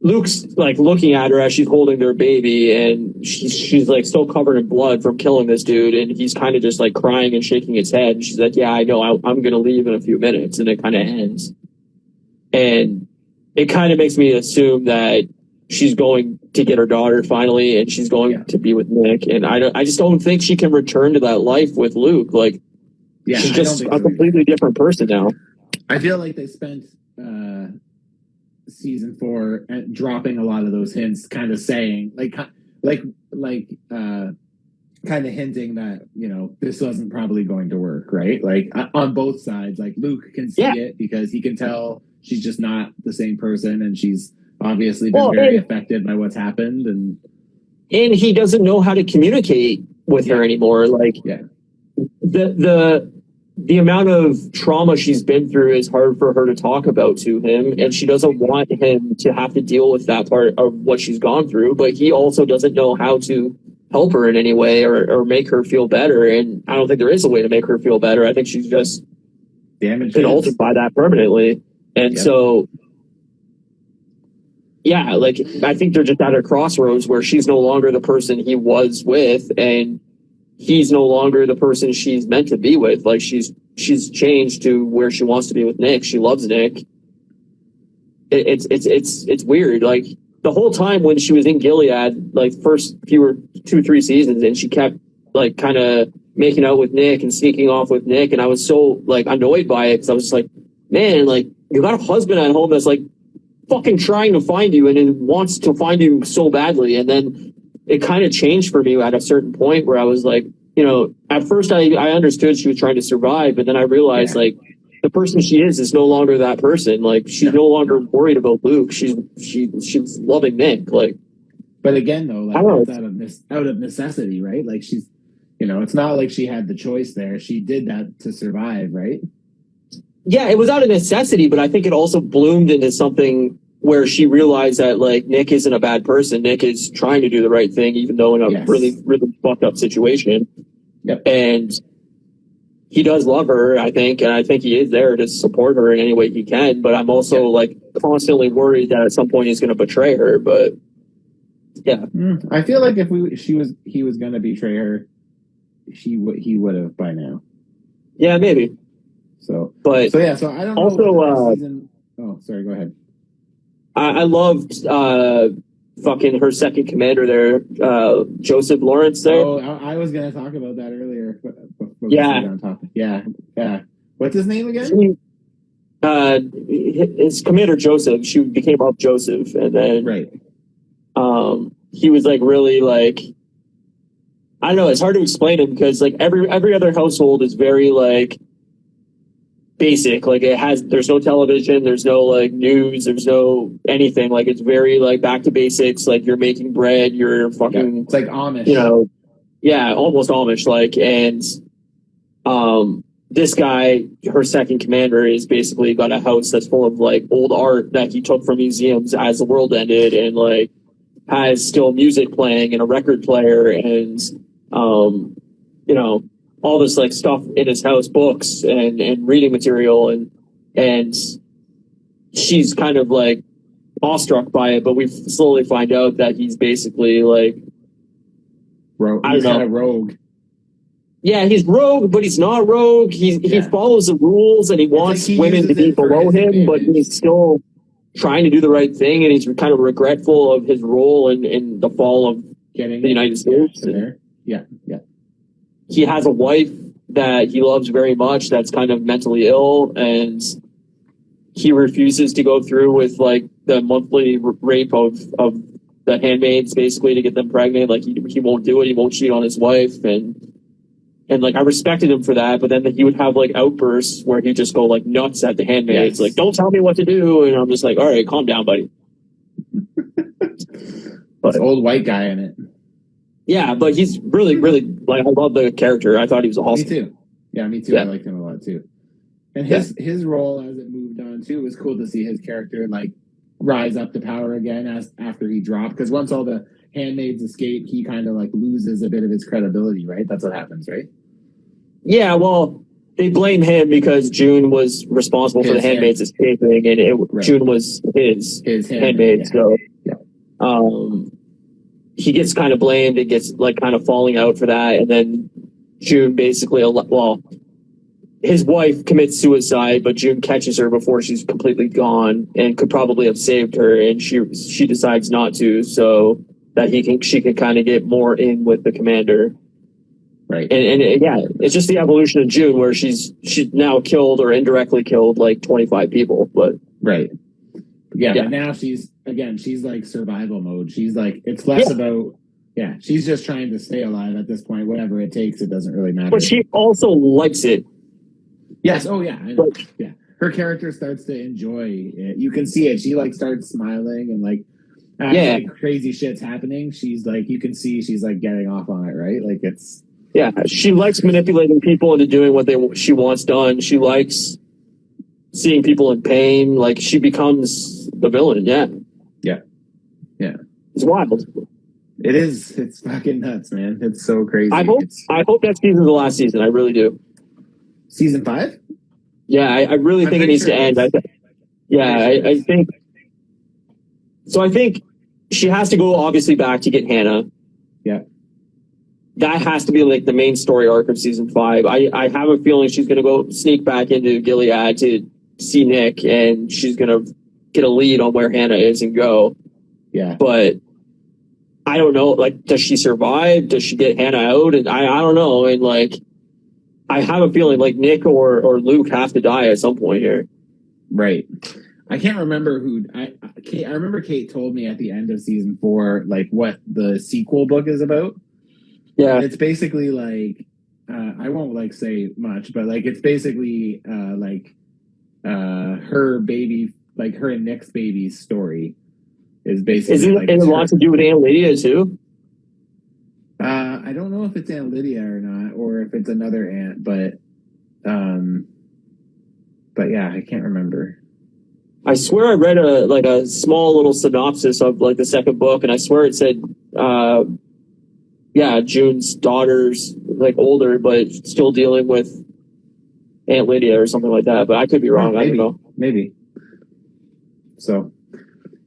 Luke's like looking at her as she's holding their baby, and she's like still covered in blood from killing this dude, and he's kind of just like crying and shaking his head. And she's like, "Yeah, I know. I'm going to leave in a few minutes," and it kind of ends. And it kind of makes me assume that she's going to get her daughter finally, and she's going to be with Nick. And I just don't think she can return to that life with Luke. Like, she's just a completely different person now. I feel like they spent season 4 dropping a lot of those hints, kind of saying kind of hinting that this wasn't probably going to work, right? Like on both sides. Like Luke can see it because he can tell she's just not the same person, and she's obviously been very affected by what's happened, and he doesn't know how to communicate with her anymore. Like the amount of trauma she's been through is hard for her to talk about to him, and she doesn't want him to have to deal with that part of what she's gone through, but he also doesn't know how to help her in any way or make her feel better. And I don't think there is a way to make her feel better. I think she's just been altered by that permanently. And so like I think they're just at a crossroads where she's no longer the person he was with, and he's no longer the person she's meant to be with. Like she's changed to where she wants to be with Nick. She loves Nick. It's weird. Like the whole time when she was in Gilead, like first 2-3 seasons, and she kept like kind of making out with Nick and sneaking off with Nick, and I was so like annoyed by it because I was just like, man, like you got a husband at home that's like fucking trying to find you and it wants to find you so badly. And then it kind of changed for me at a certain point where I was like, at first I understood she was trying to survive, but then I realized like the person she is no longer that person. Like she's no longer worried about Luke. She's loving Nick. Like, but again though, like that's out of necessity, right? Like she's, it's not like she had the choice there. She did that to survive, right? Yeah, it was out of necessity, but I think it also bloomed into something where she realized that like Nick isn't a bad person. Nick is trying to do the right thing, even though in a really, really fucked up situation. Yep. And he does love her, I think, and I think he is there to support her in any way he can. But I'm also like constantly worried that at some point he's going to betray her. But yeah, I feel like if he was going to betray her, he would have by now. Yeah, maybe. So I don't know. Also, season... Oh, sorry. Go ahead. I loved fucking her second commander there, Joseph Lawrence there. Oh, I was going to talk about that earlier. Yeah. Yeah. What's his name again? His commander Joseph. She became up Joseph, and then he was like really like, I don't know. It's hard to explain him because like every other household is very like basic. Like there's no television, there's no like news, there's no anything. Like it's very like back to basics. Like you're making bread, you're fucking. It's like Amish. You know, yeah, almost Amish. Like and this guy, her second commander, is basically got a house that's full of like old art that he took from museums as the world ended, and like has still music playing and a record player and you know, all this like stuff in his house, books and reading material, and she's kind of like awestruck by it, but we slowly find out that he's basically like he's kind of rogue. Yeah, he's rogue, but he's not rogue. He follows the rules and he wants women to be below him, but he's still trying to do the right thing, and he's kind of regretful of his role in the fall of the United States. Yeah. He has a wife that he loves very much that's kind of mentally ill, and he refuses to go through with like the monthly rape of the handmaids basically to get them pregnant. Like he won't do it. He won't cheat on his wife, and like I respected him for that, but then he would have like outbursts where he'd just go like nuts at the handmaids, like don't tell me what to do, and I'm just like, all right, calm down, buddy. But old white guy in it. Yeah, but he's really, really like I love the character. I thought he was awesome. Me too. Yeah, me too. Yeah. I liked him a lot too. And his role as it moved on too was cool to see his character like rise up to power again after he dropped. Because once all the handmaids escape, he kind of like loses a bit of his credibility, right? That's what happens, right? Yeah, well, they blame him because June was responsible for the handmaids escaping, and June was his handmaid. Yeah. So, he gets kind of blamed. It gets like kind of falling out for that, and then June basically, his wife commits suicide, but June catches her before she's completely gone and could probably have saved her, and she decides not to, so that she can kind of get more in with the commander. Right. And it's just the evolution of June where she's now killed or indirectly killed like 25 people, but right. Yeah. But now she's like survival mode. She's like, it's less about, she's just trying to stay alive at this point. Whatever it takes, it doesn't really matter. But she also likes it. Yes. Oh, yeah. I know. Her character starts to enjoy it. You can see it. She like starts smiling and like, like crazy shit's happening. She's like, you can see she's like getting off on it, right? Like it's. Yeah. She likes manipulating people into doing what she wants done. She likes seeing people in pain. Like she becomes the villain. Yeah. It's wild. It is. It's fucking nuts, man. It's so crazy. I hope that season's the last season. I really do. Season 5? Yeah, I really think it needs to end. I think. So I think she has to go obviously back to get Hannah. Yeah. That has to be like the main story arc of season 5. I have a feeling she's going to go sneak back into Gilead to see Nick, and she's going to get a lead on where Hannah is and go. Yeah. But I don't know, like, does she survive? Does she get Hannah out? And I don't know. And like, I have a feeling like Nick or Luke have to die at some point here. Right. I can't remember who. I remember Kate told me at the end of season 4, like what the sequel book is about. Yeah. And it's basically like, I won't like say much, but like, it's basically her baby, like her and Nick's baby's story is basically. Is it like, a lot to do with Aunt Lydia too? I don't know if it's Aunt Lydia or not, or if it's another aunt, but yeah, I can't remember. I swear I read a small little synopsis of like the second book, and I swear it said, June's daughter's like older, but still dealing with Aunt Lydia or something like that. But I could be wrong. I don't know. Maybe. So,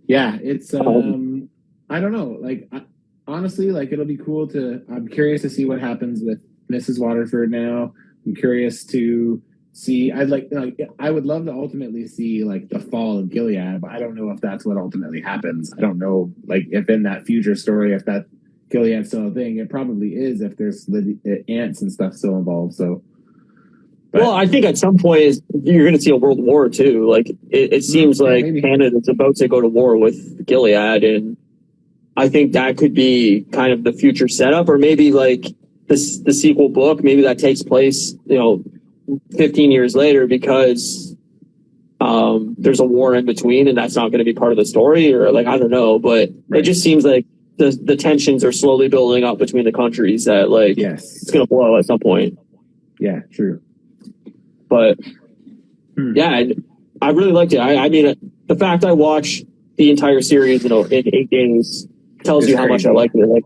yeah, it's I don't know. Like honestly, like it'll be cool I'm curious to see what happens with Mrs. Waterford now. I'm curious to see. I would love to ultimately see like the fall of Gilead, but I don't know if that's what ultimately happens. I don't know, like if in that future story, if that Gilead's still a thing. It probably is if there's ants and stuff still involved. So. Well, I think at some point you're going to see a world war too. Like it seems like Canada's about to go to war with Gilead, and I think that could be kind of the future setup, or maybe like the sequel book. Maybe that takes place, 15 years later because there's a war in between, and that's not going to be part of the story, or like I don't know, but It just seems like the tensions are slowly building up between the countries that like it's going to blow at some point. Yeah, true. But yeah, I really liked it. I mean, the fact I watched the entire series in 8 days tells you how much I liked it. Like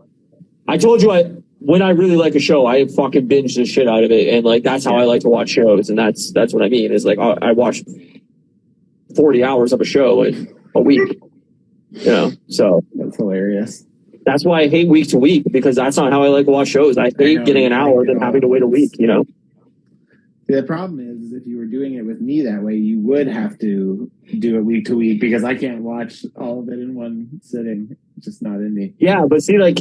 I told you, when I really like a show, I fucking binge the shit out of it, and like that's how I like to watch shows, and that's what I mean. Is like I watch 40 hours of a show in a week. So that's hilarious. That's why I hate week to week, because that's not how I like to watch shows. I hate getting an hour than having to wait a week. The problem is if you were doing it with me that way, you would have to do it week to week, because I can't watch all of it in one sitting. It's just not in me. Yeah, but see, like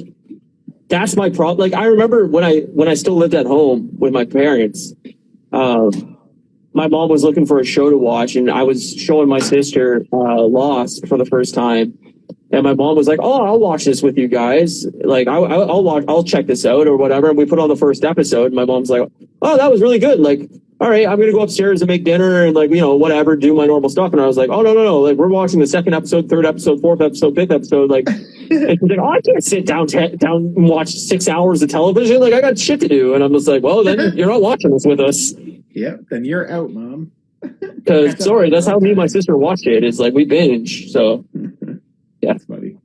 that's my problem. Like I remember when I still lived at home with my parents, my mom was looking for a show to watch, and I was showing my sister Lost for the first time, and my mom was like, "Oh, I'll watch this with you guys. Like I'll check this out or whatever." And we put on the first episode, and my mom's like, "Oh, that was really good. Like, all right, I'm going to go upstairs and make dinner and like, whatever, do my normal stuff." And I was like, "Oh, no. Like, we're watching the second episode, third episode, fourth episode, fifth episode." Like, and she's like, "Oh, I can't sit down and watch 6 hours of television. Like, I got shit to do." And I'm just like, "Well, then you're not watching this with us." Yep. Then you're out, Mom. Because, sorry, that's how me and my sister watched it. It's like we binge. So, yeah. That's funny.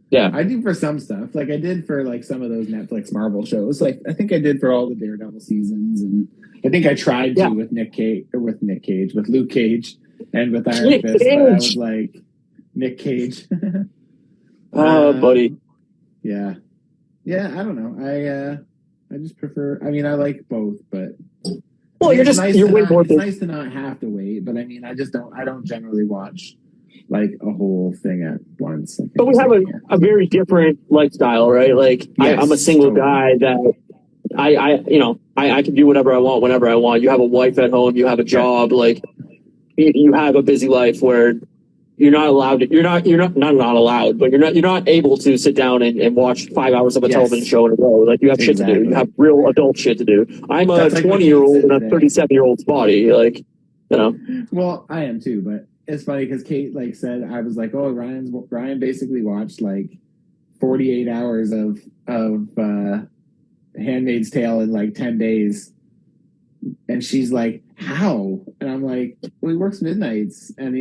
Yeah. I do for some stuff. Like I did for like some of those Netflix Marvel shows. Like I think I did for all the Daredevil seasons, and I think I tried to with Luke Cage, and with Iron Fist. But I was like, Nick Cage. Buddy. Yeah. Yeah, I don't know. I just prefer, I mean, I like both, but well, it's nice to not have to wait, but I mean, I don't generally watch like a whole thing at once. But we have a very different lifestyle, right? Like I'm a single guy that I can do whatever I want whenever I want. You have a wife at home, you have a job, like you have a busy life where you're not allowed to, you're not allowed, but you're not able to sit down and watch 5 hours of a television show in a row. Like you have shit to do. You have real adult shit to do. I'm a 20-year-old in a 37-year-old's body. Like, Well, I am too, but it's funny because Kate like said, I was like, oh, Ryan basically watched like 48 hours of Handmaid's Tale in like 10 days. And she's like, how? And I'm like, well, he works midnights, and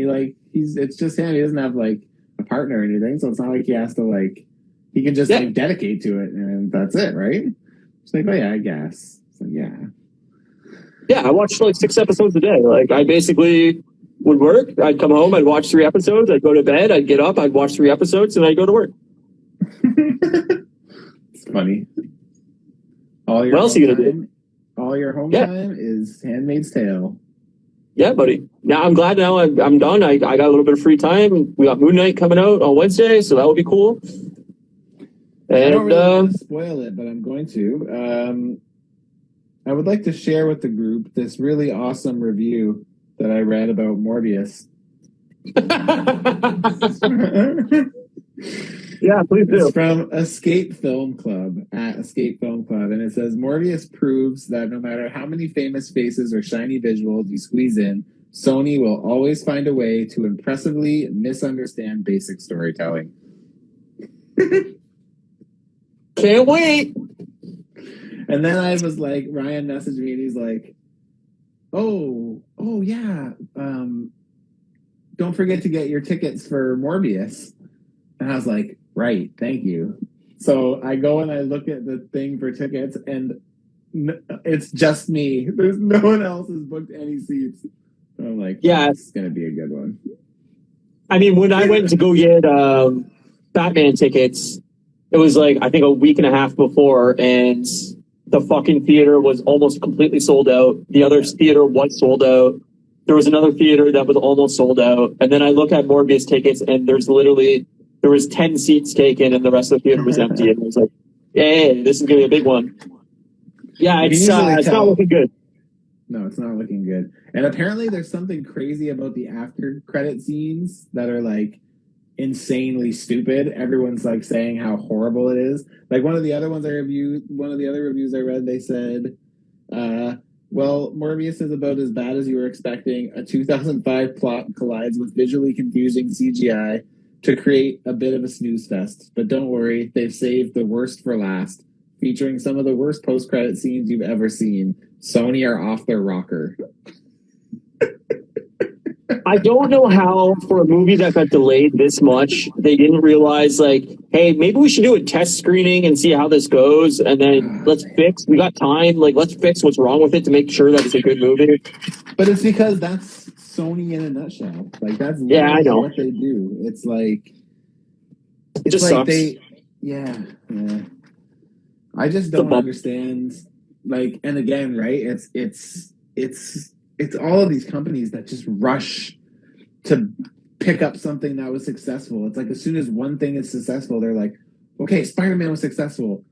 it's just him. He doesn't have like a partner or anything, so it's not like he has to like, he can just like dedicate to it, and that's it, right? She's like, oh yeah, I guess. So yeah. Yeah, I watched like 6 episodes a day. Like I basically would work. I'd come home. I'd watch 3 episodes. I'd go to bed. I'd get up. I'd watch 3 episodes, and I'd go to work. It's funny. What else are you gonna do? All your home time is Handmaid's Tale. Yeah, buddy. Now I'm glad. Now I'm done. I got a little bit of free time. We got Moon Knight coming out on Wednesday, so that would be cool. And I don't really want to spoil it, but I'm going to. I would like to share with the group this really awesome review that I read about Morbius. Yeah, please do. It's from Escape Film Club, at Escape Film Club, and it says, Morbius proves that no matter how many famous faces or shiny visuals you squeeze in, Sony will always find a way to impressively misunderstand basic storytelling. Can't wait. And then I was like, Ryan messaged me and he's like, oh yeah, don't forget to get your tickets for Morbius. And I was like, right, thank you. So I go and I look at the thing for tickets, and it's just me. There's no one else has booked any seats. So I'm like, Yeah, it's going to be a good one. I mean, when I went to go get Batman tickets, it was like, I think a week and a half before, and the fucking theater was almost completely sold out. The other theater was sold out. There was another theater that was almost sold out. And then I look at Morbius tickets, and there was 10 seats taken, and the rest of the theater was empty. And I was like, hey, this is going to be a big one. Yeah, it's not looking good. No, it's not looking good. And apparently there's something crazy about the after credit scenes that are like insanely stupid. Everyone's like saying how horrible it is. Like one of the other reviews I read, they said, well, Morbius is about as bad as you were expecting. A 2005 plot collides with visually confusing CGI to create a bit of a snooze fest. But don't worry, they've saved the worst for last, featuring some of the worst post-credit scenes you've ever seen. Sony are off their rocker. I don't know how, for a movie that got delayed this much, they didn't realize, like, hey, maybe we should do a test screening and see how this goes, and then we got time, like, let's fix what's wrong with it to make sure that it's a good movie. But it's because that's Sony in a nutshell. Like, that's I know what they do. It's like... It just sucks. Yeah. I just don't understand. Like, and again, right? It's all of these companies that just rush to pick up something that was successful. It's like as soon as one thing is successful, they're like, okay, Spider-Man was successful.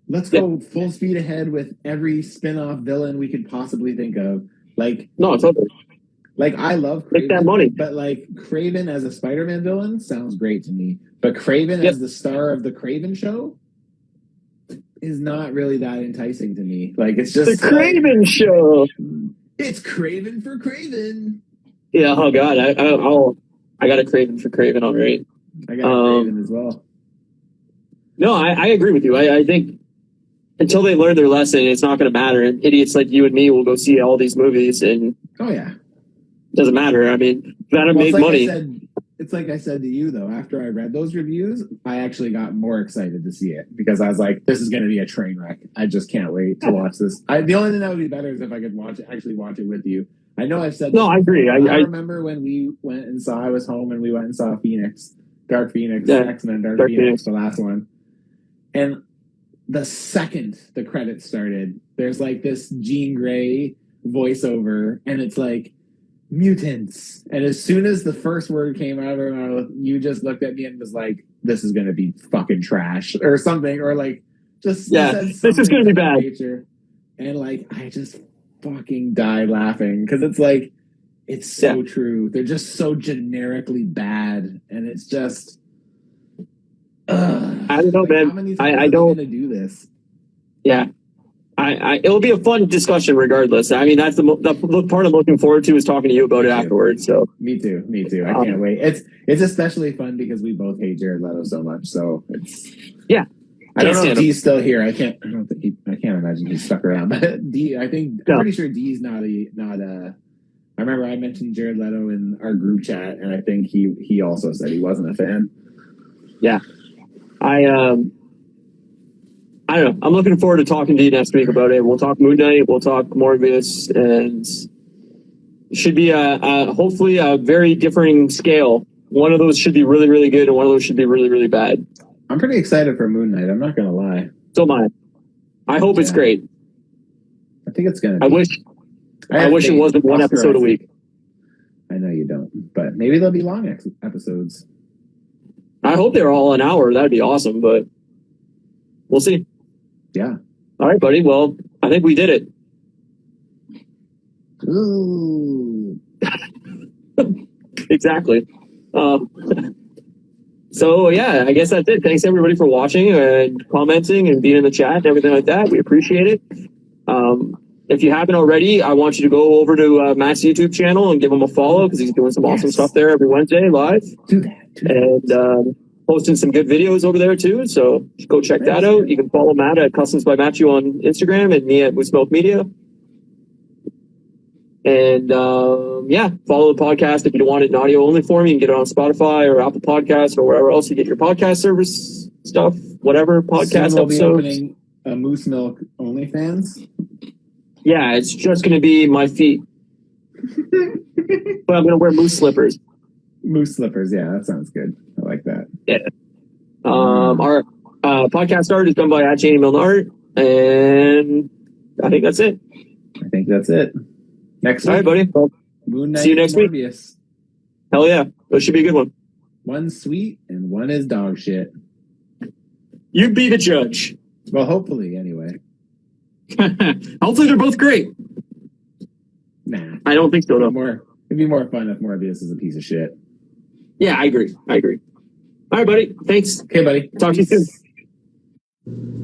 Let's go full speed ahead with every spin-off villain we could possibly think of. Like, no, it's okay. Like, I love Kraven, make that money. But like Kraven as a Spider-Man villain sounds great to me. But Kraven as the star of the Kraven show is not really that enticing to me. Like, it's just the Kraven show. It's Kraven for Kraven. Yeah. Oh God, I got a Kraven for Kraven already. I got a Kraven as well. No, I agree with you. I think until they learn their lesson, it's not going to matter. And idiots like you and me will go see all these movies, and it doesn't matter. I mean, gotta make money. It's like I said to you, though, after I read those reviews, I actually got more excited to see it because I was like, this is going to be a train wreck. I just can't wait to watch this. The only thing that would be better is if I could actually watch it with you. I know I've said no, I agree. I remember when we went and saw, I was home and we went and saw Dark Phoenix, X-Men Dark Phoenix, the last one. And the second the credits started, there's like this Jean Grey voiceover, and it's like, mutants. And as soon as the first word came out of her mouth, you just looked at me and was like, this is going to be fucking trash or something. Or like, just this is going to be bad. Nature. And like, I just fucking died laughing because it's like, it's so true. They're just so generically bad. And it's just, I don't know, man. I don't going to do this. Yeah. It'll be a fun discussion regardless. I mean, that's the part I'm looking forward to is talking to you about it afterwards. So me too. I can't wait. It's especially fun because we both hate Jared Leto so much. So it's I don't know if D's still here. I can't imagine he's stuck around. But D, I'm pretty sure D's not a. I remember I mentioned Jared Leto in our group chat, and I think he also said he wasn't a fan. Yeah, I don't know. I'm looking forward to talking to you next week about it. We'll talk Moon Knight. We'll talk Morbius, and it should be hopefully a very differing scale. One of those should be really, really good, and one of those should be really, really bad. I'm pretty excited for Moon Knight. I'm not going to lie. So am I. I hope it's great. I think it's going to be. I wish it wasn't one episode a week. I know you don't, but maybe they'll be long episodes. I hope they're all an hour. That'd be awesome, but we'll see. Yeah. All right, buddy. Well, I think we did it. Ooh. Exactly. So, yeah, I guess that's it. Thanks, everybody, for watching and commenting and being in the chat and everything like that. We appreciate it. If you haven't already, I want you to go over to Matt's YouTube channel and give him a follow because he's doing some awesome stuff there every Wednesday live. Do that. And posting some good videos over there too, so go check that out. You can follow Matt at Customs by Matthew on Instagram and me at Moose Milk Media. And follow the podcast. If you don't want it in audio only form, you can get it on Spotify or Apple Podcasts or wherever else you get your podcast service stuff, whatever podcast Soon we'll be episodes. opening a Moose Milk OnlyFans. Yeah, it's just going to be my feet. But I'm going to wear moose slippers. Moose slippers, yeah, that sounds good. I like that. Yeah. Our podcast art is done by @JanieMilneArt, and I think that's it. I think that's it. Next week, All right, buddy. Well, Moon Knight see you next and week. Morbius. hell yeah. That should be a good one. One's sweet and one is dog shit. You be the judge. Well, hopefully, anyway. Hopefully they're both great. Nah. I don't think so, though. It'd be more fun if Morbius is a piece of shit. Yeah, I agree. All right, buddy. Thanks. Okay, buddy. Talk to you soon.